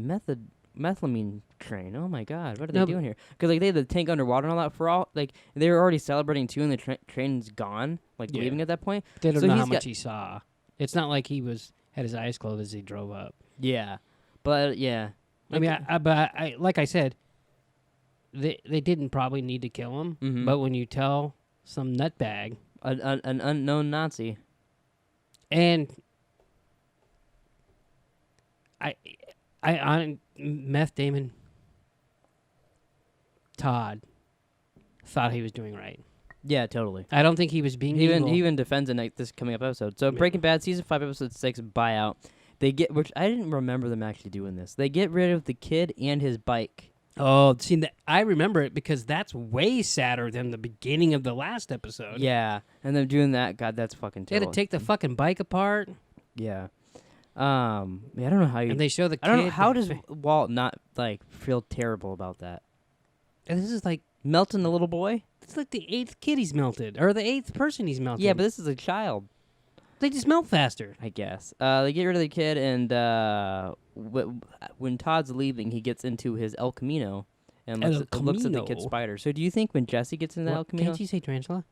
methylamine train. Oh my God, what are they doing here? Because like they had the tank underwater and all that. For all like they were already celebrating too, and the train's gone, like leaving at that point. They don't So know he's how much he saw. It's not like he had his eyes closed as he drove up. Yeah, but yeah. I mean, I like I said, they didn't probably need to kill him. Mhm. But when you tell some nutbag, an unknown Nazi, and Meth Damon, Todd thought he was doing right. yeah, totally. I don't think he was being He evil. even defends it like this coming up episode. So Breaking Bad season 5 episode 6 buyout. They get, which I didn't remember them actually doing this. They get rid of the kid and his bike. Oh, see, I remember it because that's way sadder than the beginning of the last episode. Yeah, and them doing that. God, that's fucking They had terrible. to take the fucking bike apart, Yeah. I don't know how you. and they show the kid. I don't know how does Walt not like feel terrible about that. And this is like Melting the little boy. it's like the 8th kid he's melted, or the 8th person he's melted. Yeah, but this is a child. they just melt faster. I guess. They get rid of the kid, and when Todd's leaving, he gets into his El Camino and looks at the kid Camino? spider. So do you think when Jesse gets into the El Camino, Can't you say tarantula?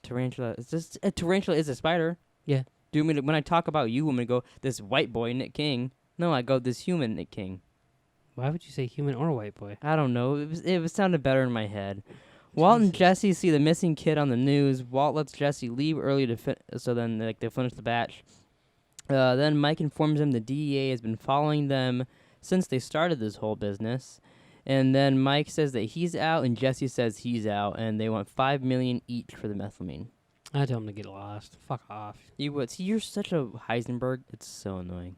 tarantula? It's just a tarantula is a spider. Yeah. Do you mean when I talk about you, I'm gonna go this white boy Nick King? No, I go this human Nick King. Why would you say human or white boy? I don't know. It sounded better in my head. Walt and Jesse see the missing kid on the news. Walt lets Jesse leave early so then they finish the batch. Then Mike informs him the DEA has been following them since they started this whole business. And then Mike says that he's out, and Jesse says he's out, and they want $5 million each for the methylamine. I told him to get lost. Fuck off. You would see. You're such a Heisenberg. It's so annoying.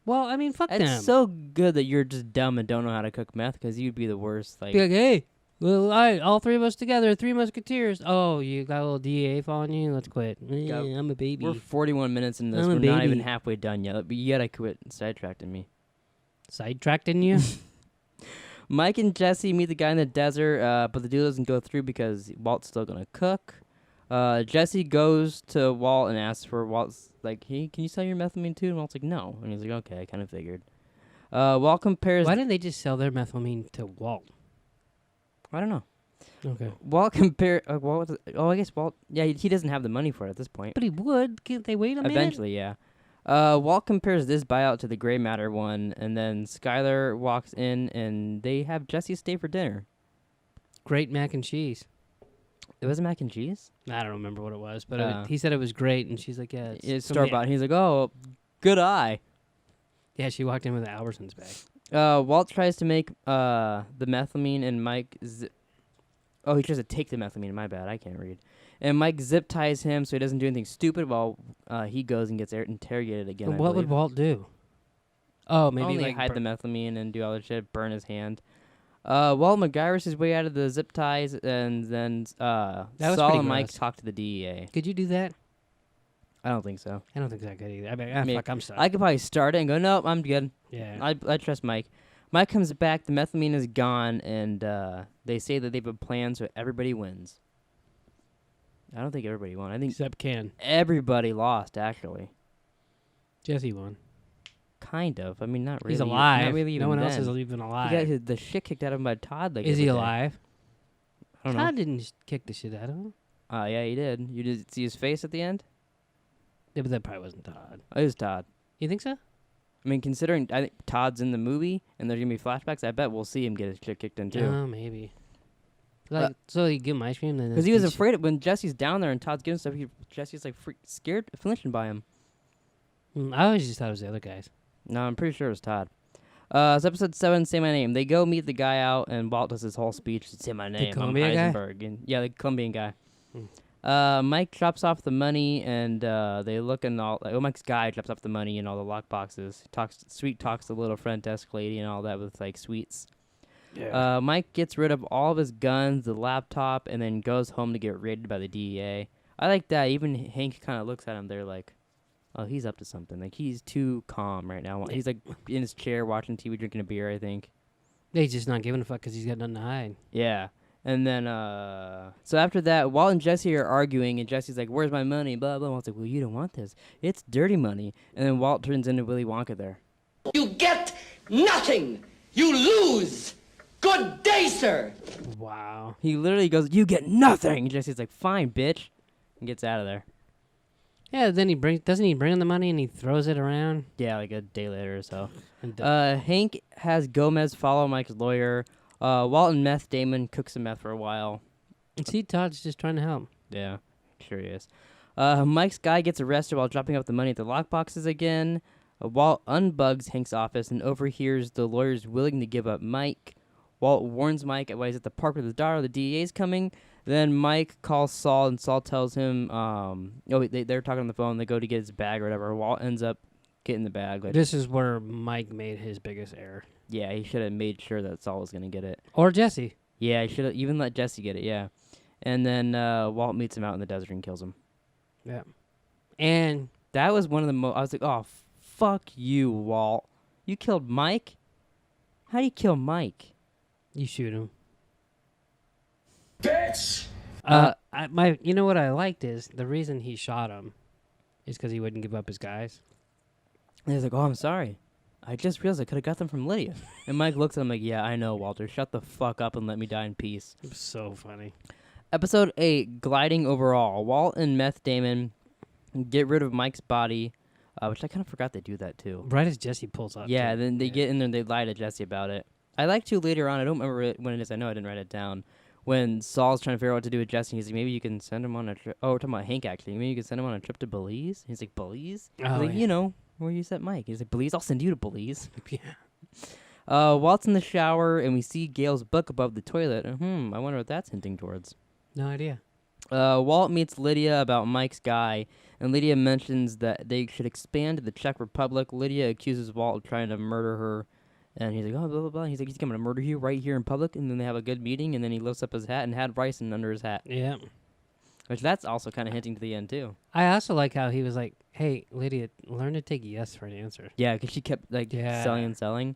Well, I mean, fuck them. It's so good that you're just dumb and don't know how to cook meth, because you'd be the worst. Be like, hey, well, all three of us together, 3 musketeers. Oh, you got a little DA following you? Let's quit. I'm a baby. We're 41 minutes in this. I'm a We're not baby. even halfway done yet. But you gotta quit sidetracking me. Sidetracking you? Mike and Jesse meet the guy in the desert, but the deal doesn't go through because Walt's still gonna cook. Jesse goes to Walt and asks for Walt's like, hey, can you sell your methamphetamine too? And Walt's like, no. And he's like, okay, I kind of figured. Walt compares. Why didn't they just sell their methamphetamine to Walt? I don't know. Okay. Walt compare. I guess Walt. Yeah, he doesn't have the money for it at this point. But he would. Can't they wait a minute? Eventually, yeah. Walt compares this buyout to the gray matter one, and then Skylar walks in, and they have Jesse stay for dinner. Great mac and cheese. It wasn't mac and cheese? I don't remember what it was, but he said it was great, and she's like, yeah, It's store-bought. And he's like, oh, good eye. Yeah, she walked in with the Albertsons bag. Walt tries to make the methamphetamine, and Mike... he tries to take the methamphetamine. My bad, I can't read. And Mike zip ties him so he doesn't do anything stupid while he goes and gets interrogated again. And what would Walt do? Oh, maybe only like hide the methamphetamine and do all that shit, burn his hand. Walt McGyris his way out of the zip ties, and then was Saul pretty and Mike gross. talk to the DEA. Could you do that? I don't think so. I don't think that good either. I mean, Maybe. fuck, I'm sorry. I could probably start it and go, nope, I'm good. Yeah. I trust Mike. Mike comes back, the methamphetamine is gone, and they say that they have a plan so everybody wins. I don't think everybody won. I think Except Ken. everybody lost, actually. Jesse won. Kind of. I mean, not really. He's alive. Not really No even one else then. is even alive. He got the shit kicked out of him by Todd. Like Is he every day. alive? I don't know. Todd didn't kick the shit out of him. Yeah, he did. You did see his face at the end? Yeah, but that probably wasn't Todd. Oh, it was Todd. You think so? I mean, considering I think Todd's in the movie and there's gonna be flashbacks, I bet we'll see him get his shit kicked in too. Oh, maybe. Like, so you give him ice cream, then Because he was afraid of when Jesse's down there and Todd's giving stuff. Jesse's like scared, flinching by him. I always just thought it was the other guys. No, I'm pretty sure it was Todd. It's episode 7. Say my name. They go meet the guy out, and Walt does his whole speech. Say my name. I'm Colombian guy? Heisenberg. And, yeah, the Colombian guy. Mike drops off the money, and they look and all. Mike's guy drops off the money and all the lock boxes. Talks to the little front desk lady and all that with like sweets. Yeah. Mike gets rid of all of his guns, the laptop, and then goes home to get raided by the DEA. I like that. Even Hank kind of looks at him. They're like, oh, he's up to something. Like, he's too calm right now. He's like in his chair watching TV, drinking a beer, I think. He's just not giving a fuck because he's got nothing to hide. Yeah. And then, so after that, Walt and Jesse are arguing, and Jesse's like, where's my money? Blah, blah. Walt's like, well, you don't want this. It's dirty money. And then Walt turns into Willy Wonka there. You get nothing. You lose. Good day, sir. Wow. He literally goes, you get nothing. And Jesse's like, fine, bitch. And gets out of there. Yeah, then doesn't he bring the money and he throws it around? Yeah, like a day later or so. And Hank has Gomez follow Mike's lawyer. Walt and Meth Damon cook some meth for a while. see, Todd's just trying to help. Yeah, sure he is. Mike's guy gets arrested while dropping off the money at the lockboxes again. Walt unbugs Hank's office and overhears the lawyers willing to give up Mike. Walt warns Mike while he's at the park with his daughter, the DEA's coming. Then Mike calls Saul, and Saul tells him, they're talking on the phone. They go to get his bag or whatever. Walt ends up getting the bag. Like, This is where Mike made his biggest error. yeah, he should have made sure that Saul was going to get it. Or Jesse. Yeah, he should have even let Jesse get it, yeah. And then Walt meets him out in the desert and kills him. Yeah. And That was one of the most... I was like, oh, fuck you, Walt. You killed Mike? How do you kill Mike? you shoot him. Bitch! You know what I liked is the reason he shot him is because he wouldn't give up his guys. And he's like, oh, I'm sorry. I just realized I could have got them from Lydia. And Mike looks at him like, yeah, I know, Walter. Shut the fuck up and let me die in peace. It was so funny. Episode 8, Gliding Overall. Walt and Meth Damon get rid of Mike's body, which I kind of forgot they do that too. Right as Jesse pulls up. Yeah, too. then they get in there and they lie to Jesse about it. I like to later on, I don't remember when it is, I know I didn't write it down, when Saul's trying to figure out what to do with Jesse, he's like, maybe you can send him on a trip. Oh, we're talking about Hank, actually. Maybe you can send him on a trip to Belize? He's like, Belize? Oh, He's like, yeah. you know, where you sent Mike. He's like, Belize? I'll send you to Belize. Yeah. Walt's in the shower, and we see Gail's book above the toilet. And, I wonder what that's hinting towards. No idea. Walt meets Lydia about Mike's guy. And Lydia mentions that they should expand to the Czech Republic. Lydia accuses Walt of trying to murder her. And he's like, oh, blah, blah, blah. He's like, he's going to murder you right here in public. And then they have a good meeting. And then he lifts up his hat and had Ricin under his hat. Yeah. Which that's also kind of hinting to the end, too. I also like how he was like, hey, Lydia, learn to take yes for an answer. Yeah, because she kept selling and selling.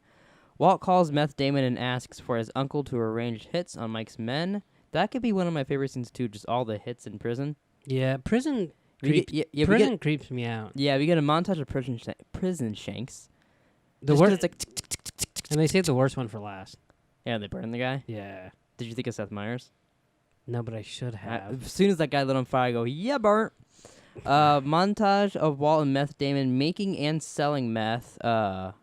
Walt calls Meth Damon and asks for his uncle to arrange hits on Mike's men. That could be one of my favorite scenes, too, just all the hits in prison. Yeah, prison creeps me out. Yeah, we get a montage of prison shanks. The worst, and they saved the worst one for last. Yeah, they burned the guy. Yeah. Did you think of Seth Meyers? No, but I should have. As soon as that guy lit on fire, I go, yeah, burnt. Montage of Walt and Meth Damon making and selling meth. So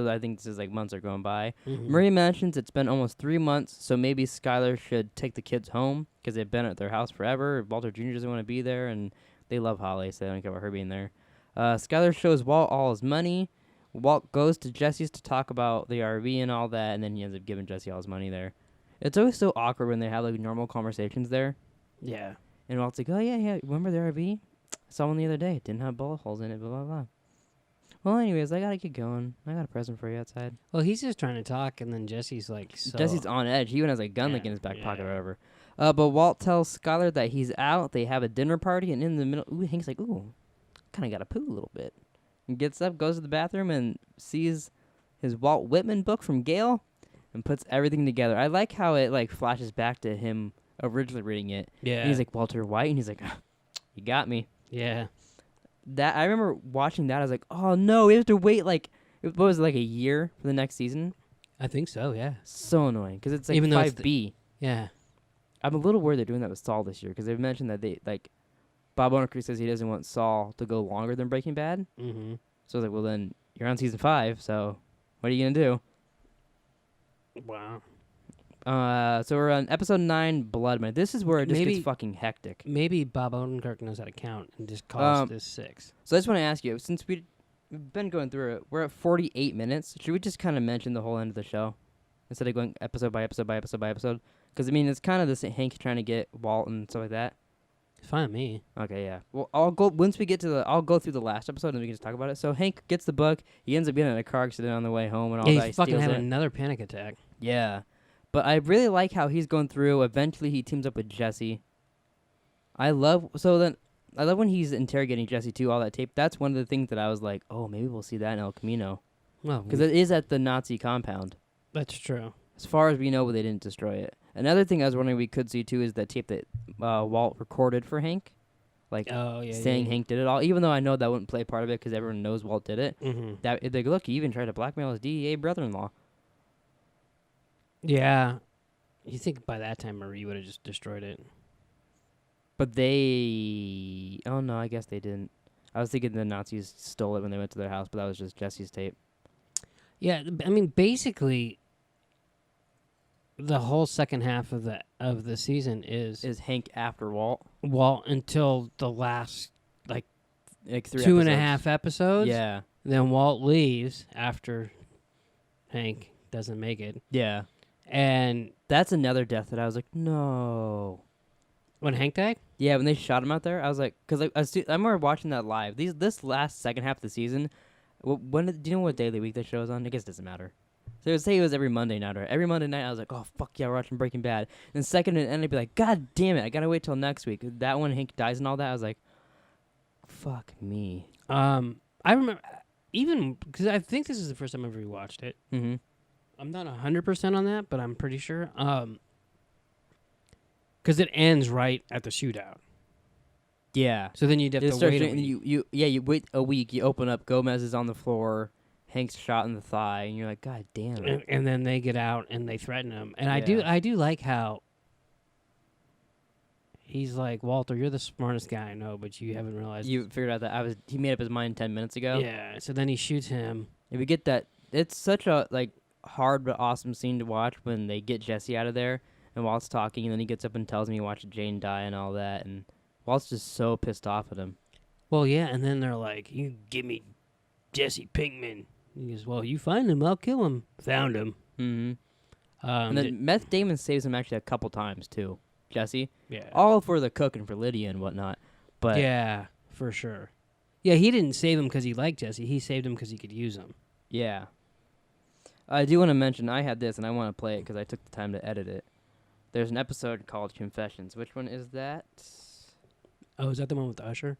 I think this is like months are going by. Mm-hmm. Marie mentions it's been almost 3 months, so maybe Skylar should take the kids home because they've been at their house forever. Walter Jr. doesn't want to be there, and they love Holly, so they don't care about her being there. Skylar shows Walt all his money. Walt goes to Jesse's to talk about the RV and all that, and then he ends up giving Jesse all his money there. It's always so awkward when they have like normal conversations there. Yeah. And Walt's like, oh, yeah, remember the RV? I saw one the other day. It didn't have bullet holes in it, blah, blah, blah. Well, anyways, I got to get going. I got a present for you outside. Well, he's just trying to talk, and then Jesse's like, so... Jesse's on edge. He even has a gun like in his back pocket or whatever. But Walt tells Skylar that he's out. They have a dinner party, and in the middle, Hank's like, ooh, kind of got to poo a little bit. And gets up, goes to the bathroom, and sees his Walt Whitman book from Gale and puts everything together. I like how it like flashes back to him originally reading it. Yeah. And he's like, Walter White? And he's like, you got me. Yeah. That I remember watching that. I was like, oh, no, we have to wait like, what was it, like a year for the next season? I think so, yeah. So annoying because it's like Even 5B. Yeah. I'm a little worried they're doing that with Saul this year because they've mentioned that they like Bob Odenkirk says he doesn't want Saul to go longer than Breaking Bad. Mm-hmm. So I was like, well, then you're on season 5, so what are you going to do? Wow. So we're on episode 9, Blood Money. This is where it just Maybe- gets fucking hectic. Maybe Bob Odenkirk knows how to count and just calls this 6. So I just want to ask you, since we've been going through it, we're at 48 minutes. Should we just kind of mention the whole end of the show instead of going episode by episode by episode by episode? Because, I mean, it's kind of this Hank trying to get Walt and stuff like that. It's fine with me. Okay, yeah. Well, I'll go I'll go through the last episode and we can just talk about it. So Hank gets the book. He ends up getting in a car accident on the way home and all that. Yeah, He he's fucking steals having it. another panic attack. Yeah. But I really like how he's going through. Eventually, he teams up with Jesse. I love when he's interrogating Jesse too. All that tape. That's one of the things that I was like, oh, maybe we'll see that in El Camino Well, because it is at the Nazi compound. that's true. As far as we know, they didn't destroy it. Another thing I was wondering we could see too is that tape that Walt recorded for Hank, like saying Hank did it all. Even though I know that wouldn't play part of it because everyone knows Walt did it. Mm-hmm. That they look, he even tried to blackmail his DEA brother-in-law. Yeah. You think by that time Marie would have just destroyed it? But oh no, I guess they didn't. I was thinking the Nazis stole it when they went to their house, but that was just Jesse's tape. Yeah, I mean, basically, the whole second half of the season is Hank after Walt? Walt until the last Like 3 two and a episodes. half episodes. Yeah. Then Walt leaves after Hank doesn't make it, Yeah. and That's another death that I was like, no. when Hank died, Yeah, when they shot him out there, I was like, because I remember watching that live. This last second half of the season, do you know what day of the week that show was on? I guess it doesn't matter. So say it was every Monday night, or every Monday night I was like, oh, fuck yeah, we're watching Breaking Bad. And second and end, I'd be like, God damn it, I gotta wait till next week. That one, Hank dies and all that, I was like, fuck me. I remember even because I think this is the first time I ever rewatched it. Mm-hmm. I'm not 100% on that, but I'm pretty sure. Because it ends right at the shootout. Yeah. So then you'd have to wait. A week. You wait a week, you open up, Gomez is on the floor, Hank's shot in the thigh, and you're like, God damn it. And then they get out and they threaten him. And Yeah. I do like how he's like, Walter, you're the smartest guy I know, but you haven't realized. You figured out that he made up his mind 10 minutes ago. Yeah. So then he shoots him. If we get that, it's such a hard but awesome scene to watch when they get Jesse out of there and Walt's talking, and then he gets up and tells me he watched Jane die and all that, and Walt's just so pissed off at him. Well, yeah, and then they're like, you give me Jesse Pinkman. He goes, well, you find him, I'll kill him. Found him. Mm-hmm. And then Meth Damon saves him actually a couple times too, Jesse. yeah. All for the cooking for Lydia and whatnot. But Yeah. for sure. Yeah, he didn't save him because he liked Jesse. He saved him because he could use him. Yeah. I do want to mention, I had this, and I want to play it because I took the time to edit it. There's an episode called Confessions. Which one is that? Oh, is that the one with Usher?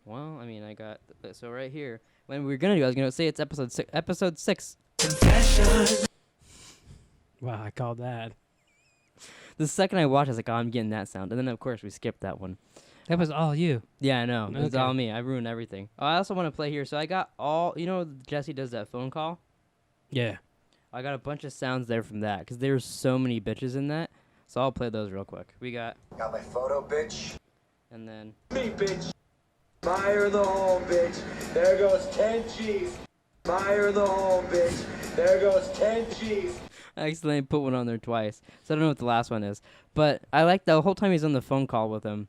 Well, I mean, I got... so right here. When we were going to do, I was going to say it's episode 6. Episode 6. Wow, I called that. The second I watched, I was like, oh, I'm getting that sound. And then, of course, we skipped that one. That was all you. Yeah, I know. It's Okay. all me. I ruined everything. Oh, I also want to play here. So I got all... You know, Jesse does that phone call? Yeah. I got a bunch of sounds there from that because there's so many bitches in that. So I'll play those real quick. We got Got my photo, bitch. and then Me, bitch. Fire the hole, bitch. There goes 10 G's. Fire the hole, bitch. There goes 10 G's. I accidentally put one on there twice. So I don't know what the last one is. But I like the whole time he's on the phone call with him.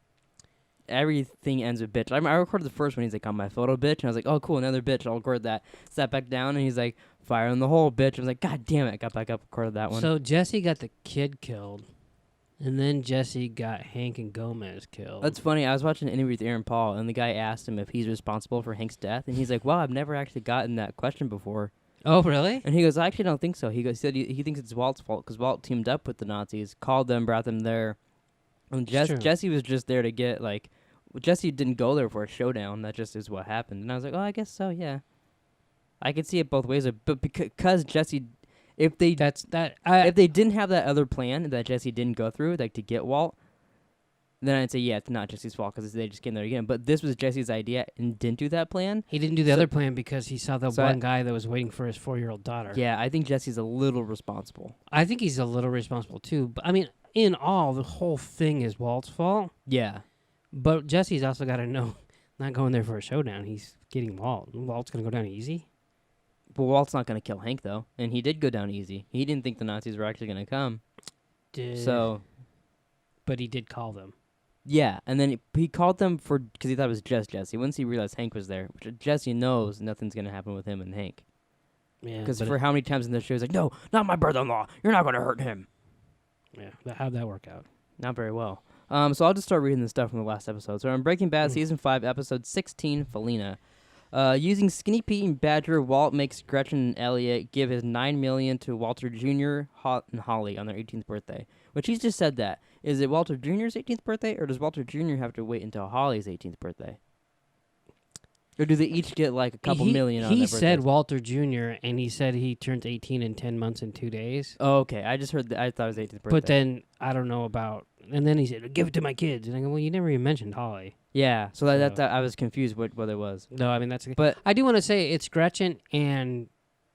Everything ends with bitch. I recorded the first one. He's like, on my photo, bitch. And I was like, oh, cool, another bitch. I'll record that. Sat back down, and he's like, fire in the hole, bitch. I was like, God damn it. I got back up, recorded that one. So Jesse got the kid killed, and then Jesse got Hank and Gomez killed. That's funny. I was watching an interview with Aaron Paul, and the guy asked him if he's responsible for Hank's death. And he's like, well, I've never actually gotten that question before. Oh, really? And he goes, I actually don't think so. He said he thinks it's Walt's fault because Walt teamed up with the Nazis, called them, brought them there. And true. Jesse was just there to get, like... Jesse didn't go there for a showdown. That just is what happened. And I was like, oh, I guess so, yeah. I could see it both ways. But because Jesse... If they didn't have that other plan that Jesse didn't go through, like to get Walt, then I'd say, yeah, it's not Jesse's fault because they just came there again. But this was Jesse's idea and didn't do that plan. He didn't do the other plan because he saw the one guy that was waiting for his 4-year-old daughter. Yeah, I think Jesse's a little responsible. I think he's a little responsible, too. But I mean, in all, the whole thing is Walt's fault. Yeah. But Jesse's also got to know, not going there for a showdown. He's getting Walt. Walt's going to go down easy. But Walt's not going to kill Hank, though. And he did go down easy. He didn't think the Nazis were actually going to come. So... But he did call them. Yeah, and then he called them because he thought it was just Jesse. Once he realized Hank was there, which Jesse knows nothing's going to happen with him and Hank. Yeah. Because for how many times in the show, he's like, no, not my brother-in-law. You're not going to hurt him. Yeah, how'd that work out? Not very well. So I'll just start reading the stuff from the last episode. So on Breaking Bad, Season 5, Episode 16, Felina. Using Skinny Pete and Badger, Walt makes Gretchen and Elliot give his $9 million to Walter Jr. And Holly on their 18th birthday. Which he's just said that. Is it Walter Jr.'s 18th birthday, or does Walter Jr. have to wait until Holly's 18th birthday? Or do they each get like a couple million on their birthdays? He said Walter Jr., and he said he turned 18 in 10 months and 2 days. Oh, okay. I just heard I thought it was 18th birthday. But then, I don't know about... And then he said, give it to my kids. And I go, well, you never even mentioned Holly. Yeah, so that I was confused what it was. No, I mean, that's... But I do want to say it's Gretchen and...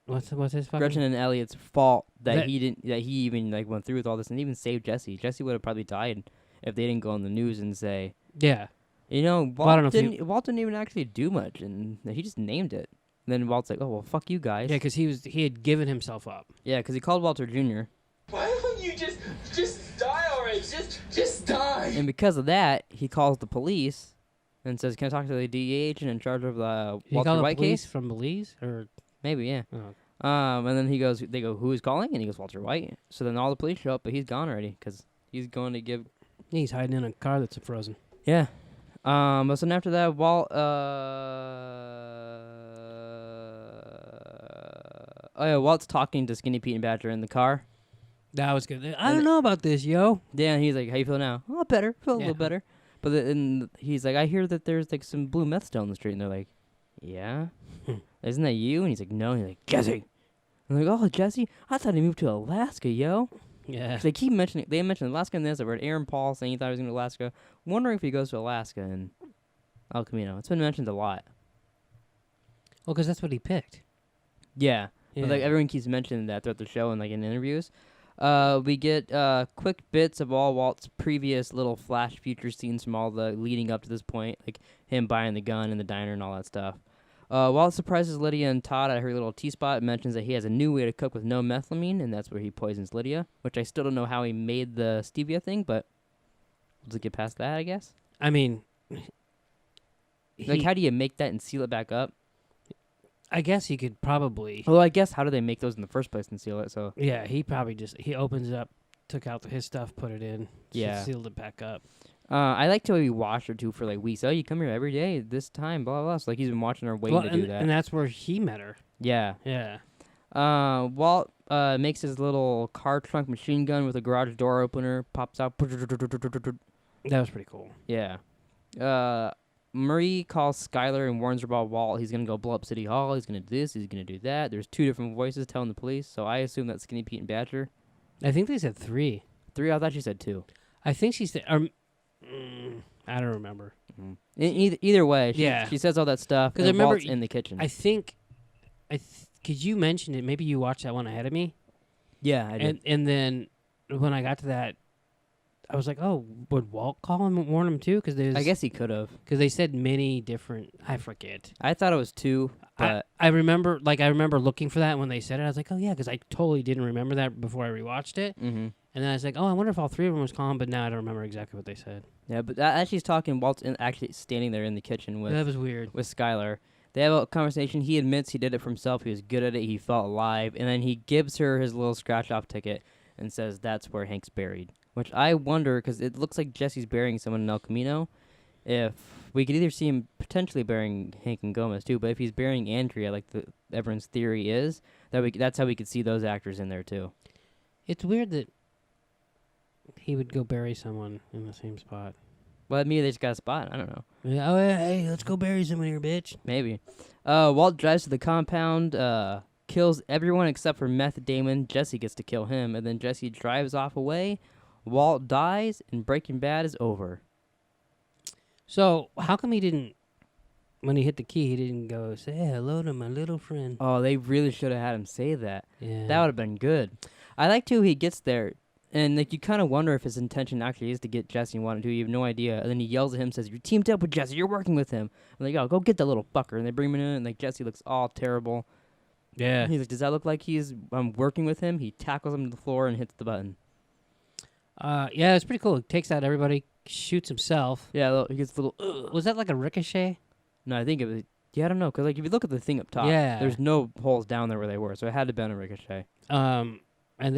What's his fucking... Gretchen and Elliot's fault that he even like went through with all this and even saved Jesse. Jesse would have probably died if they didn't go on the news and say... Yeah. You know, Walt didn't even actually do much, and he just named it. And then Walt's like, oh, well, fuck you guys. Yeah, because he had given himself up. Yeah, because he called Walter Jr. Why don't you just die already? Just die. And because of that, he calls the police and says, can I talk to the DEA agent in charge of the Walter White case? From Belize? Or maybe, yeah. Oh. And then they go, who is calling? And he goes, Walter White. So then all the police show up, but he's gone already because he's going to give... He's hiding in a car that's frozen. Yeah. But then after that, Walt, Walt's talking to Skinny Pete and Badger in the car. That was good. I don't know about this, yo. Yeah, and he's like, how you feel now? Oh, better. Feel a little better. But then he's like, I hear that there's like some blue meth still on the street. And they're like, yeah? Isn't that you? And he's like, no. And he's like, Jesse. And they're like, oh, Jesse? I thought he moved to Alaska, yo. Yeah. They keep mentioning, they mentioned Alaska in this. I read Aaron Paul saying he thought he was going to Alaska. Wondering if he goes to Alaska and El Camino. It's been mentioned a lot. Well, because that's what he picked. Yeah. But like everyone keeps mentioning that throughout the show and like in interviews. We get quick bits of all Walt's previous little flash future scenes from all the leading up to this point, like him buying the gun in the diner and all that stuff. Walt surprises Lydia and Todd at her little tea spot and mentions that he has a new way to cook with no methylamine, and that's where he poisons Lydia, which I still don't know how he made the stevia thing, but we'll just get past that, I guess. I mean... Like, how do you make that and seal it back up? I guess he could probably... Well, I guess how do they make those in the first place and seal it, so... Yeah, he probably just... He opens it up, took out his stuff, put it in, sealed it back up. I like to we watched her too for like weeks. Oh, you come here every day this time, blah blah blah. So like he's been watching her waiting to do that. And that's where he met her. Yeah. Yeah. Walt makes his little car trunk machine gun with a garage door opener, pops out. That was pretty cool. Yeah. Marie calls Skylar and warns her about Walt. He's going to go blow up City Hall. He's going to do this. He's going to do that. There's 2 different voices telling the police, so I assume that's Skinny Pete and Badger. I think they said 3. 3? I thought she said 2. I think she said... I don't remember. Either way, she says all that stuff, and remember Walt's in the kitchen. I think... Because you mentioned it, maybe you watched that one ahead of me. Yeah, I did. And then when I got to that, I was like, oh, would Walt call him and warn him too? I guess he could have. Because they said many different... I forget. I thought it was 2, but... I remember looking for that when they said it. I was like, oh, yeah, because I totally didn't remember that before I rewatched it. Mm-hmm. And then I was like, oh, I wonder if all 3 of them was calling, but now I don't remember exactly what they said. Yeah, but as she's talking, Walt's actually standing there in the kitchen with... That was weird. With Skylar. They have a conversation. He admits he did it for himself. He was good at it. He felt alive. And then he gives her his little scratch-off ticket and says that's where Hank's buried. Which I wonder, because it looks like Jesse's burying someone in El Camino. If we could either see him potentially burying Hank and Gomez, too. But if he's burying Andrea, like everyone's theory is, that's how we could see those actors in there, too. It's weird that he would go bury someone in the same spot. Well, maybe they just got a spot. I don't know. Yeah, hey, let's go bury someone here, bitch. Maybe. Walt drives to the compound, kills everyone except for Meth Damon. Jesse gets to kill him, and then Jesse drives off away. Walt dies, and Breaking Bad is over. So, how come he didn't, when he hit the key, he didn't go, say hello to my little friend? Oh, they really should have had him say that. Yeah. That would have been good. I like, too, he gets there. And like you kind of wonder if his intention actually is to get Jesse and wanted to. You have no idea. And then he yells at him, says, "You're teamed up with Jesse. You're working with him." And they go get that little fucker. And they bring him in, and like Jesse looks all terrible. Yeah. And he's like, "Does that look like he's working with him?" He tackles him to the floor and hits the button. Yeah, it's pretty cool. He takes out everybody, shoots himself. Yeah, he gets a little. Was that like a ricochet? No, I think it was. Yeah, I don't know, because like if you look at the thing up top, there's no holes down there where they were, so it had to have been a ricochet. And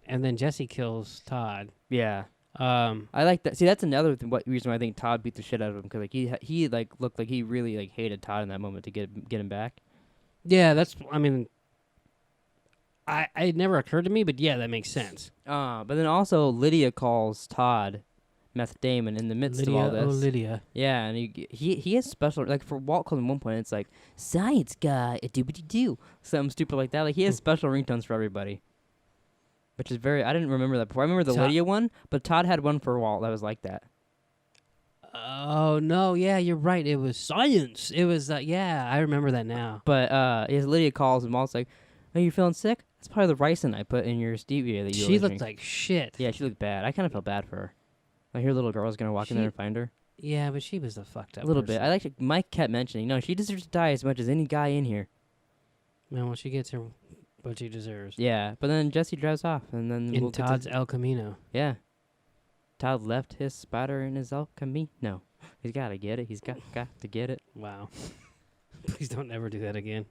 then Jesse kills Todd. Yeah. I like that. See, that's another reason why I think Todd beat the shit out of him, because like he like looked like he really like hated Todd in that moment to get him back. Yeah, I mean, it never occurred to me, but yeah, that makes sense. But then also Lydia calls Todd Meth Damon in the midst of all this. Oh, Lydia. Yeah, and he has special, like for Walt called him at one point, it's like science guy, a doobity-doo, something stupid like that. Like he has special ringtones for everybody. Which is I didn't remember that before. I remember the Lydia one, but Todd had one for Walt that was like that. Oh, no, yeah, you're right. It was science. It was, yeah, I remember that now. But his Lydia calls and Walt's like, "Are you feeling sick? That's probably the ricin I put in your stevia that you She looked like shit. Yeah, she looked bad. I kind of felt bad for her. Like her little girl was going to walk in there and find her. Yeah, but she was a fucked up A little person. bit. Mike kept mentioning, no, she deserves to die as much as any guy in here. Man, well, she gets her what she deserves. Yeah, but then Jesse drives off, and then in Todd's El Camino. Yeah. Todd left his spider in his El Camino. No, he's got to get it. He's got to get it. Wow. Please don't ever do that again.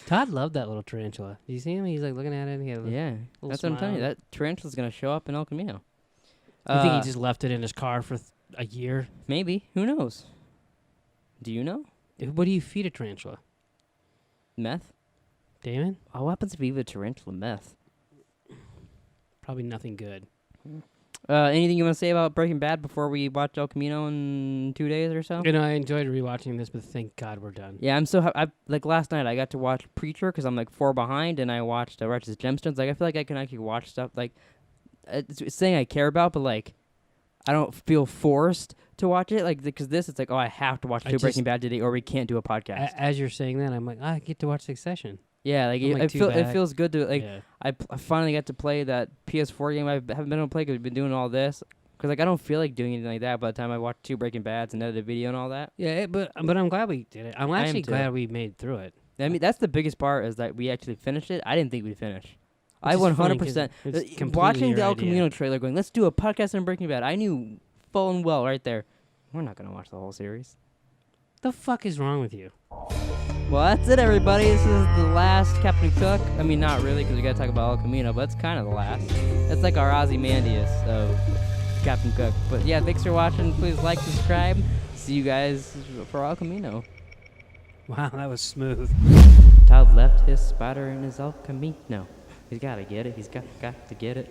Todd loved that little tarantula. Did you see him? He's like looking at it. And he had That's what I'm telling you. That tarantula's going to show up in El Camino. I think he just left it in his car for a year. Maybe. Who knows? Do you know? What do you feed a tarantula? Meth? Damon? What happens if you give a tarantula meth? Probably nothing good. Anything you want to say about Breaking Bad before we watch El Camino in 2 days or so? You know, I enjoyed rewatching this, but thank God we're done. Yeah, I'm so like last night I got to watch Preacher because I'm like 4 behind, and I watched Righteous Gemstones. Like I feel like I can actually watch stuff like it's saying I care about, but like I don't feel forced to watch it. Like because this, it's like I have to watch Breaking Bad today, or we can't do a podcast. As you're saying that, I'm like I get to watch Succession. Yeah, like it feels good to like. Yeah. I finally got to play that PS4 game I haven't been able to play because we've been doing all this. Because like I don't feel like doing anything like that by the time I watch 2 Breaking Bads and edit a video and all that. Yeah, but I'm glad we did it. I'm actually glad we made through it. I mean, that's the biggest part is that we actually finished it. I didn't think we'd finish. I 100% watching the El Camino trailer, going, "Let's do a podcast on Breaking Bad." I knew full and well right there, we're not gonna watch the whole series. The fuck is wrong with you? Well, that's it, everybody. This is the last Captain Cook. I mean, not really, because we got to talk about El Camino, but it's kind of the last. It's like our Ozymandias of Captain Cook. But yeah, thanks for watching. Please like, subscribe. See you guys for El Camino. Wow, that was smooth. Todd left his spider in his El Camino. He's got to get it. He's got to get it.